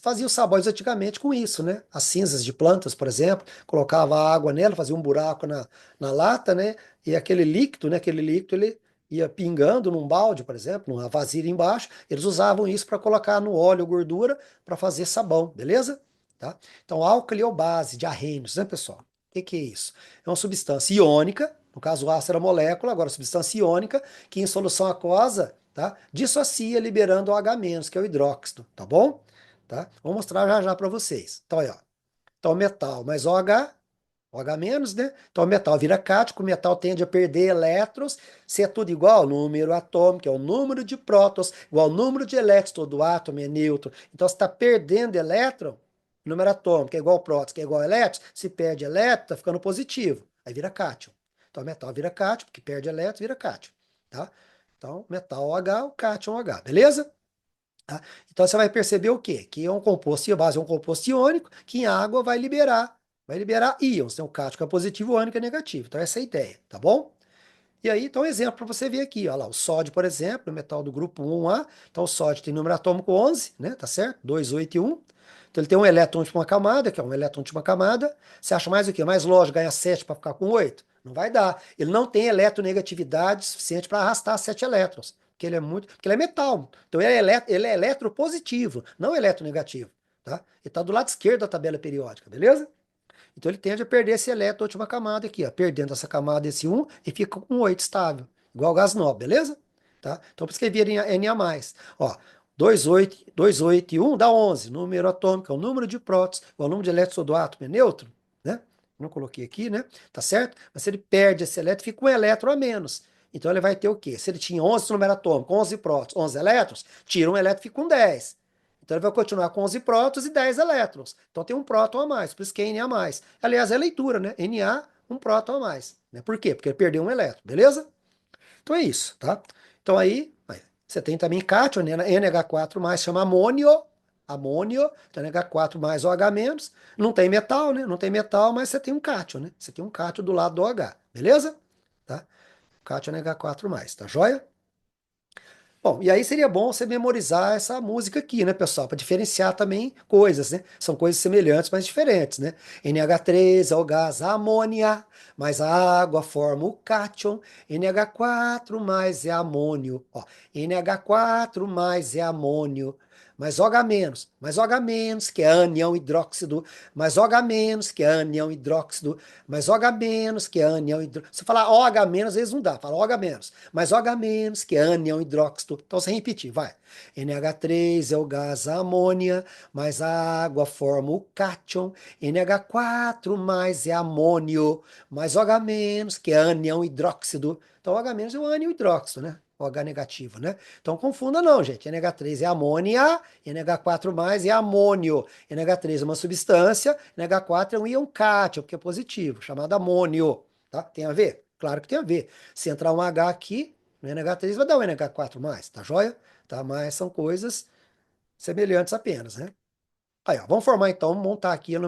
fazia os sabões antigamente com isso, né? As cinzas de plantas, por exemplo, colocava água nela, fazia um buraco na lata, né? E aquele líquido, né? Aquele líquido ele ia pingando num balde, por exemplo, numa vasilha embaixo. Eles usavam isso para colocar no óleo ou gordura para fazer sabão, beleza? Tá? Então, álcali ou base de arrênios, né, pessoal? O que que é isso? É uma substância iônica, no caso o ácido era molécula, agora substância iônica, que em solução aquosa, tá? Dissocia liberando o H-, que é o hidróxido, tá bom? Tá? Vou mostrar já já para vocês. Então, aí, ó. Então, metal mais OH, OH-, né? Então, o metal vira cátion, o metal tende a perder elétrons, se é tudo igual, número atômico, é o número de prótons, igual ao número de elétrons do átomo, é nêutron. Então, você está perdendo elétron, número atômico é igual ao prótons, que é igual a elétron, se perde elétron, está ficando positivo, aí vira cátion. Então, o metal vira cátion, porque perde elétron, vira cátion, tá? Então, metal OH, o cátion OH, beleza? Tá? Então você vai perceber o quê? Que é um composto, a base é um composto iônico, que em água vai liberar íons. Então, o cátion é positivo, o ânion é negativo. Então, essa é a ideia, tá bom? E aí, então, um exemplo para você ver aqui, ó lá, o sódio, por exemplo, o metal do grupo 1A. Então, o sódio tem número atômico 11, né? Tá certo? 2, 8 e 1. Então, ele tem um elétron de uma camada, que é um elétron de uma camada. Você acha mais o quê? Mais lógico ganhar 7 para ficar com 8? Não vai dar. Ele não tem eletronegatividade suficiente para arrastar 7 elétrons. Porque ele é metal. Então, ele é eletropositivo, não eletronegativo. Tá? Ele está do lado esquerdo da tabela periódica, beleza? Então ele tende a perder esse elétron da última camada aqui, ó, perdendo essa camada, esse um e fica com 8 estável, igual ao gás nobre, beleza? Tá? Então por isso que ele vira em Na+. Ó, 2, 8 e 1 dá 11, número atômico, é o número de prótons, o número de elétrons do átomo é neutro, né? Não coloquei aqui, né? Tá certo? Mas se ele perde esse elétron, fica um elétron a menos. Então ele vai ter o quê? Se ele tinha 11 número atômico, 11 prótons, 11 elétrons, tira um elétron e fica com 10. Então ele vai continuar com 11 prótons e 10 elétrons. Então tem um próton a mais, por isso que é Na+. Aliás, é a leitura, né? Na, um próton a mais. Né? Por quê? Porque ele perdeu um elétron, beleza? Então é isso, tá? Então aí, você tem também cátion, né? NH4+, chama amônio, amônio, então NH4 mais OH-. Não tem metal, né? Não tem metal, mas você tem um cátion, né? Você tem um cátion do lado do OH, beleza? Tá? Cátion NH4+, tá joia? Bom, e aí seria bom você memorizar essa música aqui, né, pessoal? Para diferenciar também coisas, né? São coisas semelhantes, mas diferentes, né? NH3 é o gás amônia, mas a água forma o cátion. NH4 mais é amônio. Ó, NH4 mais é amônio. Mais OH-, que é ânion hidróxido, mais OH-, que é ânion hidróxido, mais OH-, que é ânion hidróxido. Se falar OH-, às vezes não dá, fala OH-, mais OH-, que é ânion hidróxido. Então, você repetir, vai. NH3 é o gás amônia, mais a água forma o cátion. NH4 mais é amônio, mais OH-, que é ânion hidróxido. Então, OH- é o ânion hidróxido, né? OH negativo, né? Então confunda não, gente. NH3 é amônia, NH4+ é amônio. NH3 é uma substância, NH4 é um íon cátion, porque é positivo, chamado amônio, tá? Tem a ver? Claro que tem a ver. Se entrar um H aqui, no NH3 vai dar um NH4+, tá joia? Tá? Mas são coisas semelhantes apenas, né? Aí, ó, vamos formar então, montar aqui a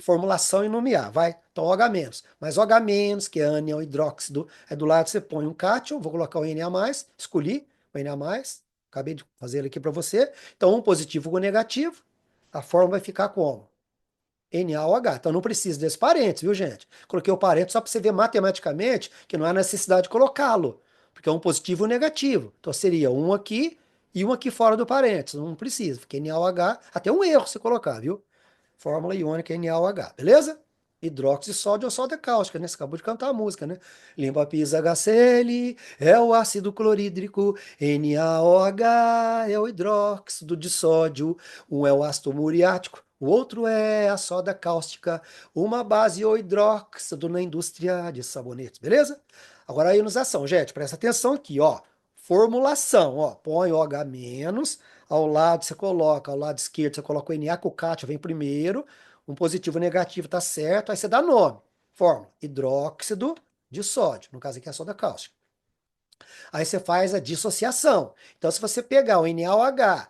formulação e nomear, vai? Então, OH-, mas OH-, que é ânion hidróxido, é do lado você põe um cátion, vou colocar o Na+, escolhi o Na+, acabei de fazer ele aqui para você. Então, um positivo com negativo, a forma vai ficar como? NaOH. Então, não precisa desse parênteses, viu, gente? Coloquei o parênteses só para você ver matematicamente que não há necessidade de colocá-lo, porque é um positivo e um negativo. Então, seria um aqui e um aqui fora do parênteses. Não precisa, porque NaOH, até um erro se colocar, viu? Fórmula iônica NaOH, beleza? Hidróxido de sódio ou sódia cáustica, né? Você acabou de cantar a música, né? Limpa pisa HCl, é o ácido clorídrico, NaOH é o hidróxido de sódio, um é o ácido muriático, o outro é a soda cáustica, uma base ou hidróxido na indústria de sabonetes, beleza? Agora a ionização, gente, presta atenção aqui, ó. Formulação, ó, põe OH-, ao lado você coloca, ao lado esquerdo você coloca o Na, que o cátion vem primeiro, um positivo e negativo tá certo, aí você dá nome, fórmula, hidróxido de sódio, no caso aqui é a soda cáustica. Aí você faz a dissociação. Então se você pegar o NaOH,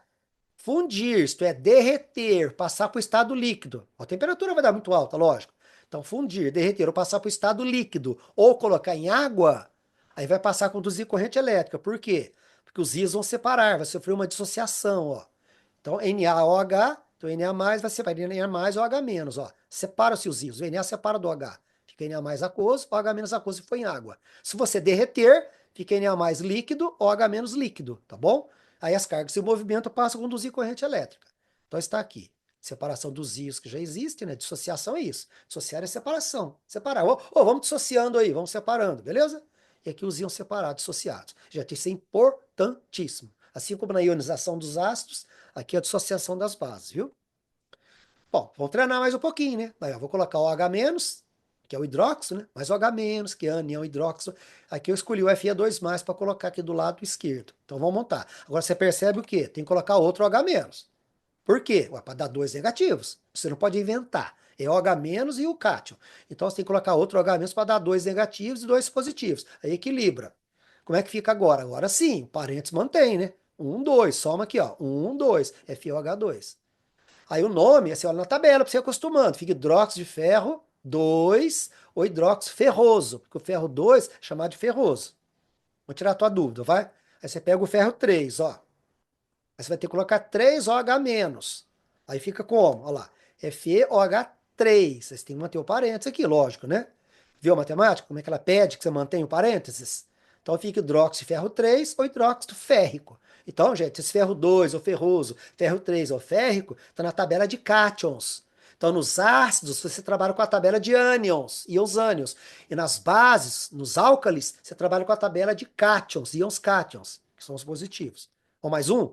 fundir, isto é, derreter, passar para o estado líquido, a temperatura vai dar muito alta, lógico. Então fundir, derreter ou passar para o estado líquido, ou colocar em água, aí vai passar a conduzir corrente elétrica. Por quê? Porque os íons vão separar, vai sofrer uma dissociação, ó. Então, NaOH, então Na+, vai separar Na+, OH-, ó. Separa-se os íons, o Na separa do OH. Fica Na+ aquoso, OH- aquoso se for em água. Se você derreter, fica Na+ líquido, OH- líquido, tá bom? Aí as cargas e o movimento passam a conduzir corrente elétrica. Então está aqui. Separação dos íons que já existe, né? Dissociação é isso. Dissociar é separação. Separar. Vamos dissociando aí, vamos separando, beleza? E aqui os íons separados, dissociados. Gente, isso é importantíssimo. Assim como na ionização dos ácidos, aqui é a dissociação das bases, viu? Bom, vamos treinar mais um pouquinho, né? Aí eu vou colocar o H-, que é o hidróxido, né? Mais o H-, que é ânion hidróxido. Aqui eu escolhi o Fe2+, para colocar aqui do lado esquerdo. Então vamos montar. Agora você percebe o quê? Tem que colocar outro H-. Por quê? Para dar dois negativos. Você não pode inventar. É o H- e o cátion. Então você tem que colocar outro H- para dar dois negativos e dois positivos. Aí equilibra. Como é que fica agora? Agora sim, o parênteses mantém, né? 1, 2, soma aqui, ó. 1, 2, FeOH2. Aí o nome, você olha na tabela para você ir acostumando. Fica hidróxido de ferro 2 ou hidróxido ferroso, porque o ferro 2 é chamado de ferroso. Vou tirar a tua dúvida, vai? Aí você pega o ferro 3, ó. Aí você vai ter que colocar 3 OH-. Aí fica como? Olha lá. FeOH3. Vocês têm que manter o parênteses aqui, lógico, né? Viu a matemática? Como é que ela pede que você mantenha o parênteses? Então fica hidróxido de ferro 3 ou hidróxido férrico. Então, gente, esse ferro 2 ou ferroso, ferro 3 ou férrico, está na tabela de cátions. Então, nos ácidos, você trabalha com a tabela de ânions, íons ânions. E nas bases, nos álcalis, você trabalha com a tabela de cátions, íons cátions, que são os positivos. Ou mais um?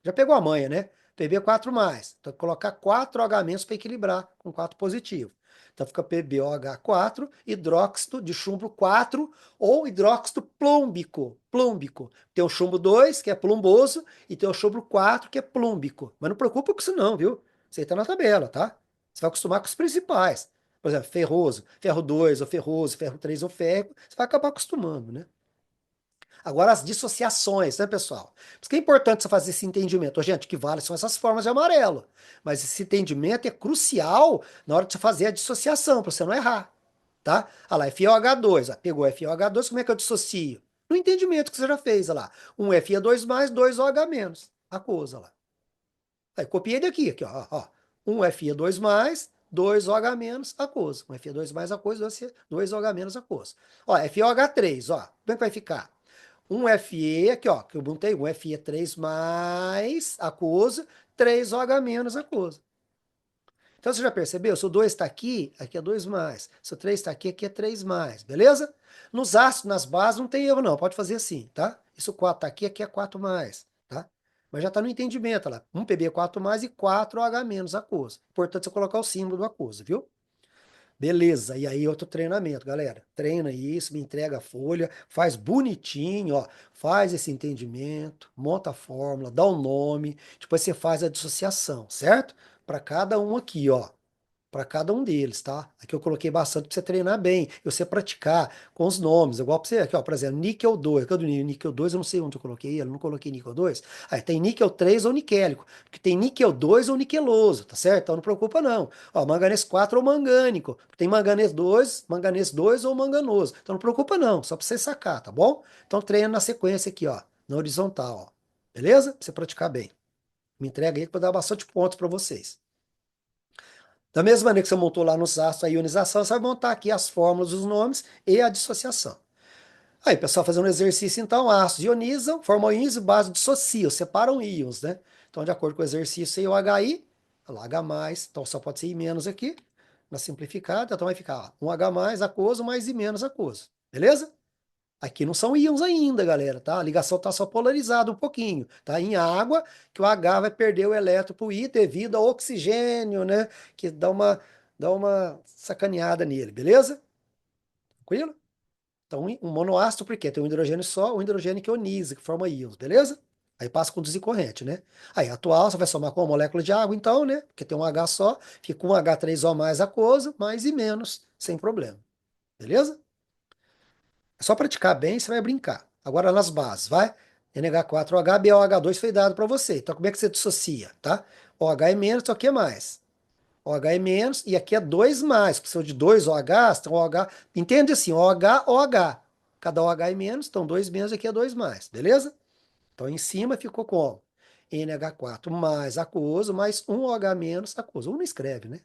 Já pegou a manha, né? Pb4+. Então, colocar 4 OH- para equilibrar com 4 positivo. Então, fica PbOH4, hidróxido de chumbo 4 ou hidróxido plúmbico. Plúmbico. Tem o chumbo 2, que é plumboso, e tem o chumbo 4, que é plúmbico. Mas não preocupa com isso não, viu? Isso aí tá na tabela, tá? Você vai acostumar com os principais. Por exemplo, ferroso, ferro 2 ou ferroso, ferro 3 ou férrico. Você vai acabar acostumando, né? Agora, as dissociações, né, pessoal? Por isso que é importante você fazer esse entendimento. Ô, gente, o que vale são essas formas de amarelo. Mas esse entendimento é crucial na hora de você fazer a dissociação, para você não errar. Tá? Olha lá, FeOH2. Ó, pegou FeOH2, como é que eu dissocio? No entendimento que você já fez, olha lá. Um Fe2+, dois OH-. Aquoso, olha lá. Aí, copiei daqui, aqui, ó. Um Fe2+, dois OH-, aquoso. Um Fe2+, aquoso, dois OH- aquoso. Ó, FeOH3, ó. Como é que vai ficar? Um Fe, aqui ó, que eu montei, um Fe3+ aquoso, 3 OH- aquoso. Então você já percebeu? Se o 2 está aqui é 2+. Se o 3 está aqui é 3+, beleza? Nos ácidos, nas bases, não tem erro não, pode fazer assim, tá? E se o 4 está aqui é 4+, tá? Mas já está no entendimento, olha lá. Um Pb4+ e 4 OH- aquoso. Importante você colocar o símbolo do aquoso, viu? Beleza, e aí outro treinamento, galera. Treina isso, me entrega a folha, faz bonitinho, ó. Faz esse entendimento, monta a fórmula, dá o nome, depois você faz a dissociação, certo? Para cada um aqui, ó, para cada um deles, tá? Aqui eu coloquei bastante para você treinar bem, e você praticar com os nomes, igual para você aqui, ó, por exemplo, níquel 2, cadê o níquel 2? Eu não sei onde eu coloquei ele, não coloquei níquel 2. Aí tem níquel 3 ou niquélico, porque tem níquel 2 ou niqueloso, tá certo? Então não preocupa não. Ó, manganês 4 ou mangânico, tem manganês 2 ou manganoso. Então não preocupa não, só para você sacar, tá bom? Então treina na sequência aqui, ó, na horizontal, ó. Beleza? Pra você praticar bem. Me entrega aí que eu vou dar bastante pontos para vocês. Da mesma maneira que você montou lá nos astros a ionização, você vai montar aqui as fórmulas dos nomes e a dissociação. Aí, pessoal, fazendo um exercício, então, ácidos ionizam, formam íons e base dissociam, separam íons, né? Então, de acordo com o exercício aí, o HI, olha lá, H+, então só pode ser I- aqui, na simplificada, então vai ficar um H+, aquoso, mais I- aquoso, beleza? Aqui não são íons ainda, galera, tá? A ligação está só polarizada um pouquinho, tá? Em água, que o H vai perder o elétron pro I devido ao oxigênio, né? Que dá uma sacaneada nele, beleza? Tranquilo? Então, um monoácido, por quê? Tem um hidrogênio só, um hidrogênio que ioniza, que forma íons, beleza? Aí passa com corrente, né? Aí atual, você vai somar com a molécula de água, então, né? Porque tem um H só, fica um H3O mais aquoso, mais e menos, sem problema, beleza? É só praticar bem, você vai brincar. Agora nas bases, vai? NH4OH, BOH2 foi dado para você. Então como é que você dissocia, tá? OH é menos, então aqui é mais. OH é menos e aqui é 2 mais. Precisa de 2 OHs, então OH. Entende assim, OH, OH. Cada OH é menos, então 2 menos aqui é 2 mais, beleza? Então em cima ficou como? NH4 mais aquoso, mais um OH menos aquoso. Um não escreve, né?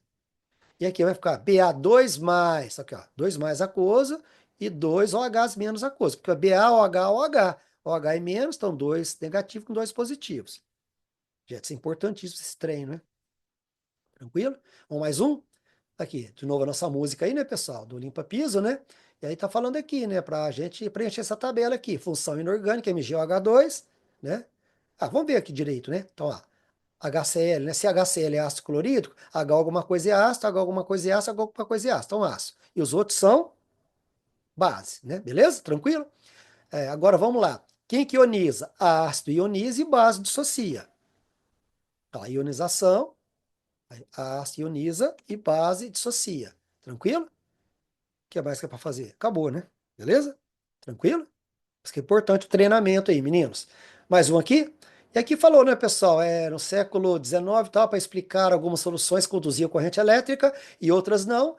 E aqui vai ficar Ba2 mais, aqui ó, 2 mais aquoso e 2 OHs menos aquoso, porque Ba, OH, OH. OH é menos, então 2 negativo com 2 positivos. Gente, isso é importantíssimo esse treino, né? Tranquilo? Um mais um? Aqui, de novo a nossa música aí, né, pessoal? Do Limpa Piso, né? E aí tá falando aqui, né, pra gente preencher essa tabela aqui. Função inorgânica, MgOH2, né? Ah, vamos ver aqui direito, né? Então, ó, HCl, né? Se HCl é ácido clorídrico, H alguma coisa é ácido, H alguma coisa é ácido, H alguma coisa é ácido. Então, ácido. E os outros são base, né? Beleza? Tranquilo? Agora vamos lá. Quem que ioniza? Ácido ioniza e base dissocia. Então, a ionização, ácido ioniza e base dissocia. Tranquilo? O que mais que é para fazer? Acabou, né? Beleza? Tranquilo? Isso que é importante o treinamento aí, meninos. Mais um aqui. E aqui falou, né, pessoal? No século XIX, tal, para explicar algumas soluções que conduziam corrente elétrica e outras não.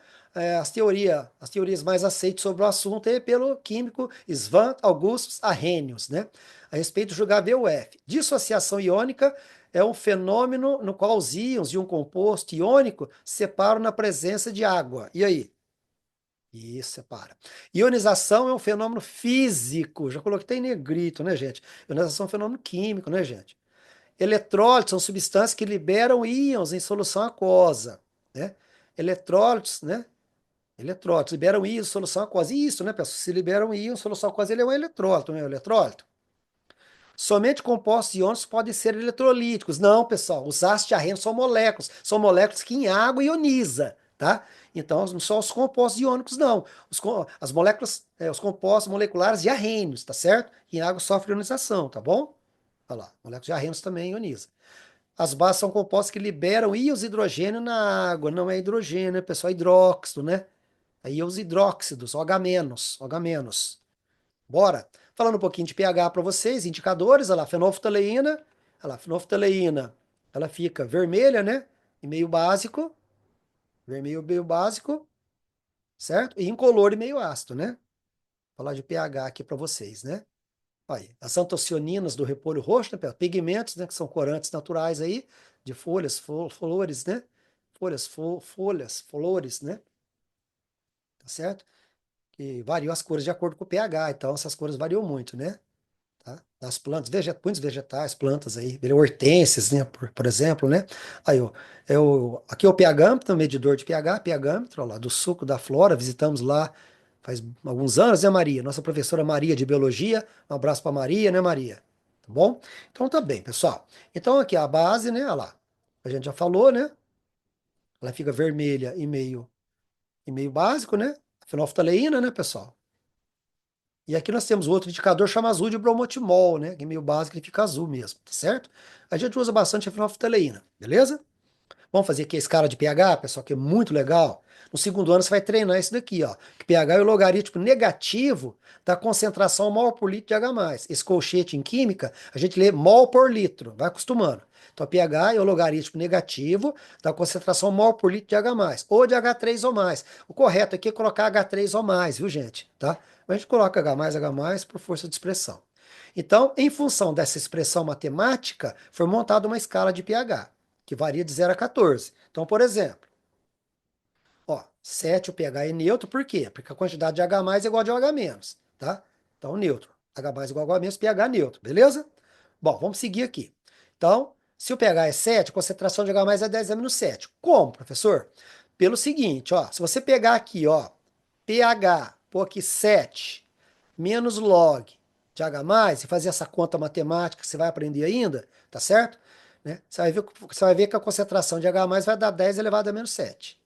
As teorias mais aceitas sobre o assunto é pelo químico Svante Augustus Arrhenius, né? A respeito do HBUF. Dissociação iônica é um fenômeno no qual os íons de um composto iônico se separam na presença de água. E aí? Isso, separa. Ionização é um fenômeno físico. Já coloquei em negrito, né, gente? Ionização é um fenômeno químico, né, gente? Eletrólitos são substâncias que liberam íons em solução aquosa, né? Eletrólitos, né? Eletrólitos liberam íons em solução aquosa. Isso, né, pessoal? Se liberam íons em solução aquosa, ele é um eletrólito, não é um eletrólito? Somente compostos iônicos podem ser eletrolíticos. Não, pessoal, os ácidos de arrênio são moléculas que em água ioniza, tá? Então, não são os compostos iônicos, não. As moléculas, os compostos moleculares de arrênios, tá certo? Que em água sofrem ionização, tá bom? Olha lá, moléculas de arrênios também ionizam. As bases são compostos que liberam íons de hidrogênio na água, não é hidrogênio, né, pessoal? É hidróxido, né? Aí os hidróxidos, OH-, OH-. Bora. Falando um pouquinho de pH para vocês, indicadores, olha lá, fenolftaleína, olha lá, fenolftaleína, ela fica vermelha, né? E meio básico, vermelho meio básico, certo? E incolor e meio ácido, né? Vou falar de pH aqui para vocês, né? Aí, as antocianinas do repolho roxo, né? Pigmentos, né? Que são corantes naturais aí, de folhas, flores, né? Folhas, flores, né? Tá certo? Que variam as cores de acordo com o pH, então essas cores variam muito, né? Tá? Das plantas, muitos vegetais, plantas aí, hortênsias, né, por exemplo, né? Aí, ó, aqui é o pH-ômetro, medidor de pH, pH-ômetro, ó lá, do suco da flora, visitamos lá faz alguns anos, né, Maria? Nossa professora Maria de Biologia, um abraço para Maria, né, Maria? Tá bom? Então tá bem, pessoal. Então aqui a base, né, ó lá, a gente já falou, né? Ela fica vermelha e meio básico, né? Fenolftaleína, né, pessoal? E aqui nós temos outro indicador chama azul de bromotimol, né? Que é meio básico, ele fica azul mesmo, tá certo? A gente usa bastante a fenolftaleína, beleza? Vamos fazer aqui a escala de pH, pessoal, que é muito legal. No segundo ano você vai treinar isso daqui, ó. Que pH é o logaritmo negativo da concentração mol por litro de H+. Esse colchete em química, a gente lê mol por litro, vai acostumando. Então, pH é o logaritmo negativo da concentração mol por litro de H+, ou de H3 ou mais. O correto aqui é colocar H3 ou mais, viu, gente? Tá? Mas a gente coloca H+, por força de expressão. Então, em função dessa expressão matemática, foi montada uma escala de pH que varia de 0 a 14. Então, por exemplo, ó, 7 o pH é neutro, por quê? Porque a quantidade de H+ é igual a de OH-, tá? Então, neutro. H+ igual a OH-, pH neutro, beleza? Bom, vamos seguir aqui. Então, se o pH é 7, a concentração de H+ é 10 a menos 7. Como, professor? Pelo seguinte, ó, se você pegar aqui, ó, pH, pôr aqui 7 menos log de H+, e fazer essa conta matemática que você vai aprender ainda, tá certo? Né? Você vai ver que a concentração de H+ vai dar 10 elevado a menos 7.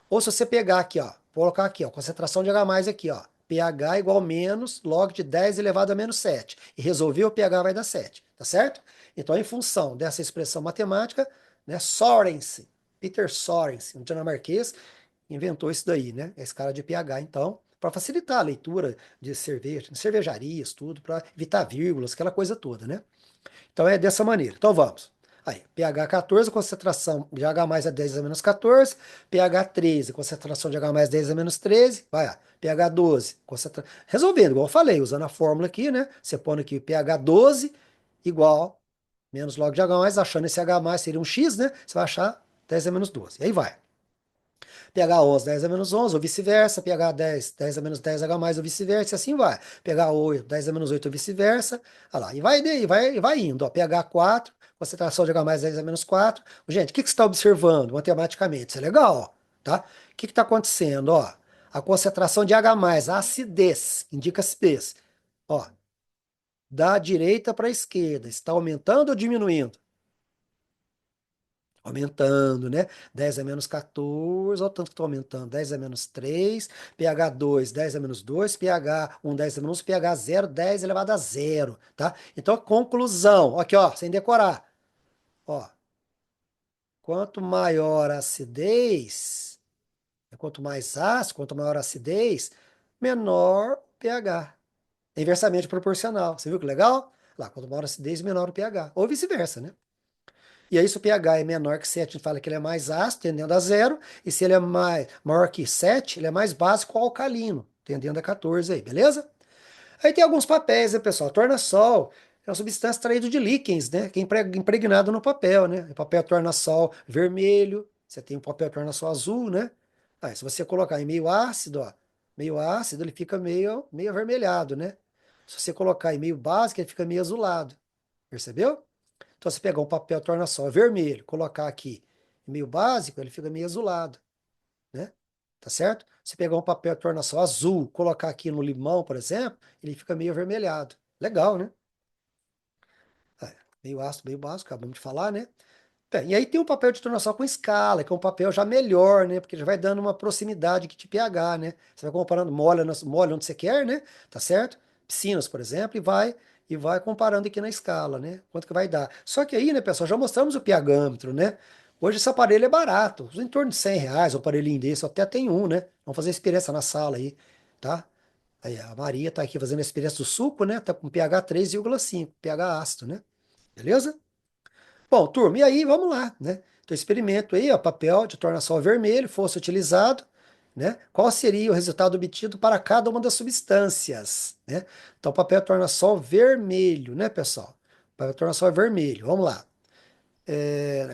Ou se você pegar aqui, ó, colocar aqui, ó, concentração de H+ aqui, ó, pH igual menos log de 10 elevado a menos 7. E resolver o pH vai dar 7, tá certo? Então, em função dessa expressão matemática, né, Sorensen, Peter Sorensen, um dinamarquês, inventou isso daí, né? A escala de pH, então, para facilitar a leitura de cerveja, de cervejarias, tudo, para evitar vírgulas, aquela coisa toda, né? Então é dessa maneira. Então vamos. Aí, pH 14, concentração de H+ é 10 a menos 14. pH 13, concentração de H+ 10 a menos 13. Vai lá. pH 12, resolvendo, igual eu falei, usando a fórmula aqui, né? Você põe aqui pH 12 igual menos log de H+, achando esse H+, seria um X, né? Você vai achar 10 a menos 12. E aí vai pH 11, 10 a menos 11, ou vice-versa, pH 10, 10 a menos 10 H+, ou vice-versa, e assim vai. pH 8, 10 a menos 8, ou vice-versa, olha lá, e vai indo, ó, pH 4, concentração de H+, 10 a menos 4. Gente, o que que você está observando matematicamente? Isso é legal, ó, tá? O que que está acontecendo, ó? A concentração de H+, a acidez, indica acidez, ó, da direita para a esquerda, está aumentando ou diminuindo? Aumentando, né? 10 a menos 14, olha o tanto que está aumentando. 10 a menos 3, pH 2, 10 a menos 2, pH 1, 10 a menos 1, pH 0, 10 elevado a zero, tá? Então, conclusão, aqui, ó, sem decorar. Ó, quanto maior a acidez, quanto mais ácido, quanto maior a acidez, menor o pH. É inversamente proporcional. Você viu que legal? Lá, quanto maior a acidez, menor o pH. Ou vice-versa, né? E aí, se o pH é menor que 7, a gente fala que ele é mais ácido, tendendo a zero. E se ele é maior que 7, ele é mais básico ou alcalino, tendendo a 14 aí, beleza? Aí tem alguns papéis, né, pessoal? Tornassol é uma substância extraída de líquens, né? Que é impregnado no papel, né? O papel tornassol vermelho, você tem o papel tornassol azul, né? Aí, se você colocar em meio ácido, ó, meio ácido, ele fica meio avermelhado, né? Se você colocar em meio básico, ele fica meio azulado. Percebeu? Então, se pegar um papel torna-sol vermelho, colocar aqui meio básico, ele fica meio azulado, né? Tá certo? Se pegar um papel torna-sol azul, colocar aqui no limão, por exemplo, ele fica meio avermelhado. Legal, né? É, meio ácido, meio básico, acabamos de falar, né? Bem, e aí tem um papel de tornassol com escala, que é um papel já melhor, né? Porque já vai dando uma proximidade que de pH, né? Você vai comparando, molha onde você quer, né? Tá certo? Piscinas, por exemplo, e vai comparando aqui na escala, né? Quanto que vai dar. Só que aí, né, pessoal, já mostramos o pHmetro, né? Hoje esse aparelho é barato, em torno de R$ 100, um aparelhinho desse, até tem um, né? Vamos fazer a experiência na sala aí, tá? Aí a Maria tá aqui fazendo a experiência do suco, né? Tá com pH 3,5, pH ácido, né? Beleza? Bom, turma, e aí vamos lá, né? Então, experimento aí, ó, papel de tornassol vermelho fosse utilizado, né? Qual seria o resultado obtido para cada uma das substâncias, né? Então, papel tornassol vermelho, né, pessoal? Papel tornassol vermelho, vamos lá.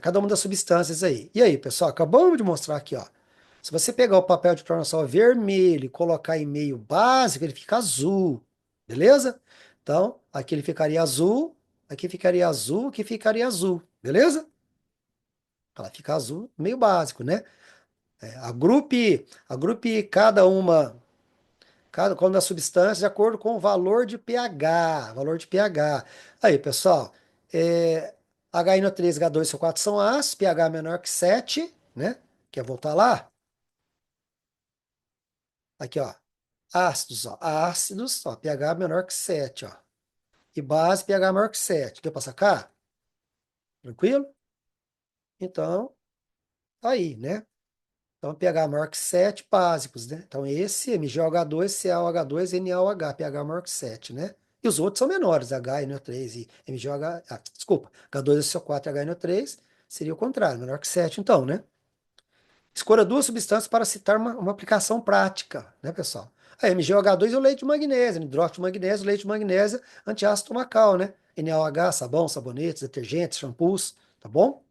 Cada uma das substâncias aí. E aí, pessoal, acabamos de mostrar aqui, ó. Se você pegar o papel de tornassol vermelho e colocar em meio básico, ele fica azul, beleza? Então, aqui ele ficaria azul, aqui ficaria azul, aqui ficaria azul, beleza? Ela fica azul, meio básico, né? Agrupe cada uma das substâncias de acordo com o valor de pH. Aí, pessoal, HNO3 H2SO4 são ácidos, pH menor que 7, né? Quer voltar lá? Aqui, ó. Ácidos, ó. Ácidos, ó. pH menor que 7, ó. E base, pH maior que 7. Deu para sacar? Tranquilo? Então, tá aí, né? Então, pH maior que 7 básicos, né? Então, esse MgOH2, CaOH2, NaOH, pH maior que 7, né? E os outros são menores, HNO3 e MgOH, desculpa, H2SO4 e HNO3 seria o contrário, menor que 7, então, né? Escolha duas substâncias para citar uma aplicação prática, né, pessoal? A MgOH2 é o leite de magnésio, hidróxido de magnésio, leite de magnésio, antiácido estomacal, né? NaOH, sabão, sabonetes, detergentes, shampoos, tá bom?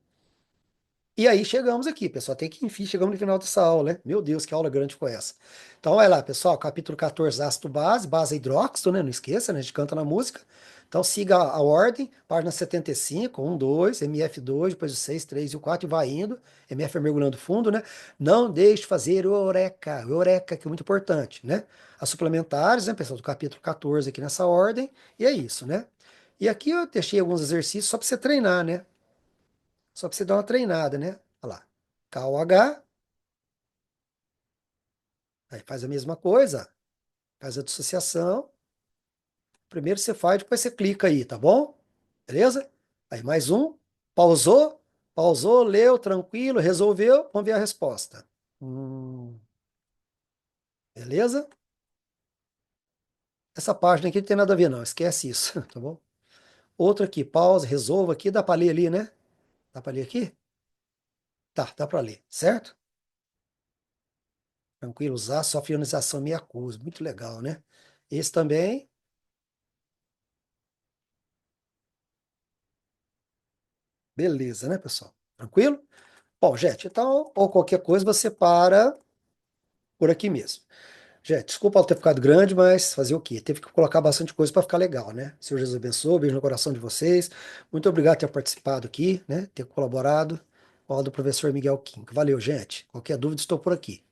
E aí chegamos aqui, pessoal. Tem que, enfim, chegamos no final dessa aula, né? Meu Deus, que aula grande foi essa. Então, vai lá, pessoal. Capítulo 14, ácido base, base hidróxido, né? Não esqueça, né? A gente canta na música. Então, siga a ordem. Página 75, 1, 2, MF2, depois o 6, 3 e o 4, e vai indo. MF é mergulhando fundo, né? Não deixe de fazer eureka. Eureka, que é muito importante, né? As suplementares, né, pessoal? Do capítulo 14 aqui nessa ordem. E é isso, né? E aqui eu deixei alguns exercícios só para você treinar, né? Só para você dar uma treinada, né? Olha lá. KOH, aí faz a mesma coisa, faz a dissociação. Primeiro você faz, depois você clica aí, tá bom? Beleza? Aí mais um. Pausou, pausou, leu, tranquilo, resolveu. Vamos ver a resposta. Beleza? Essa página aqui não tem nada a ver, não. Esquece isso, tá bom? Outro aqui, pausa, resolva aqui. Dá para ler ali, né? Dá para ler aqui? Tá, dá para ler, certo? Tranquilo, usar sofre ionização meia acuosa. Muito legal, né? Esse também. Beleza, né, pessoal? Tranquilo? Bom, gente, então, ou qualquer coisa, você para por aqui mesmo. Gente, desculpa ter ficado grande, mas fazer o quê? Teve que colocar bastante coisa para ficar legal, né? Senhor Jesus abençoe, beijo no coração de vocês. Muito obrigado por ter participado aqui, né? Ter colaborado. Aula do professor Miguel Kim. Valeu, gente. Qualquer dúvida, estou por aqui.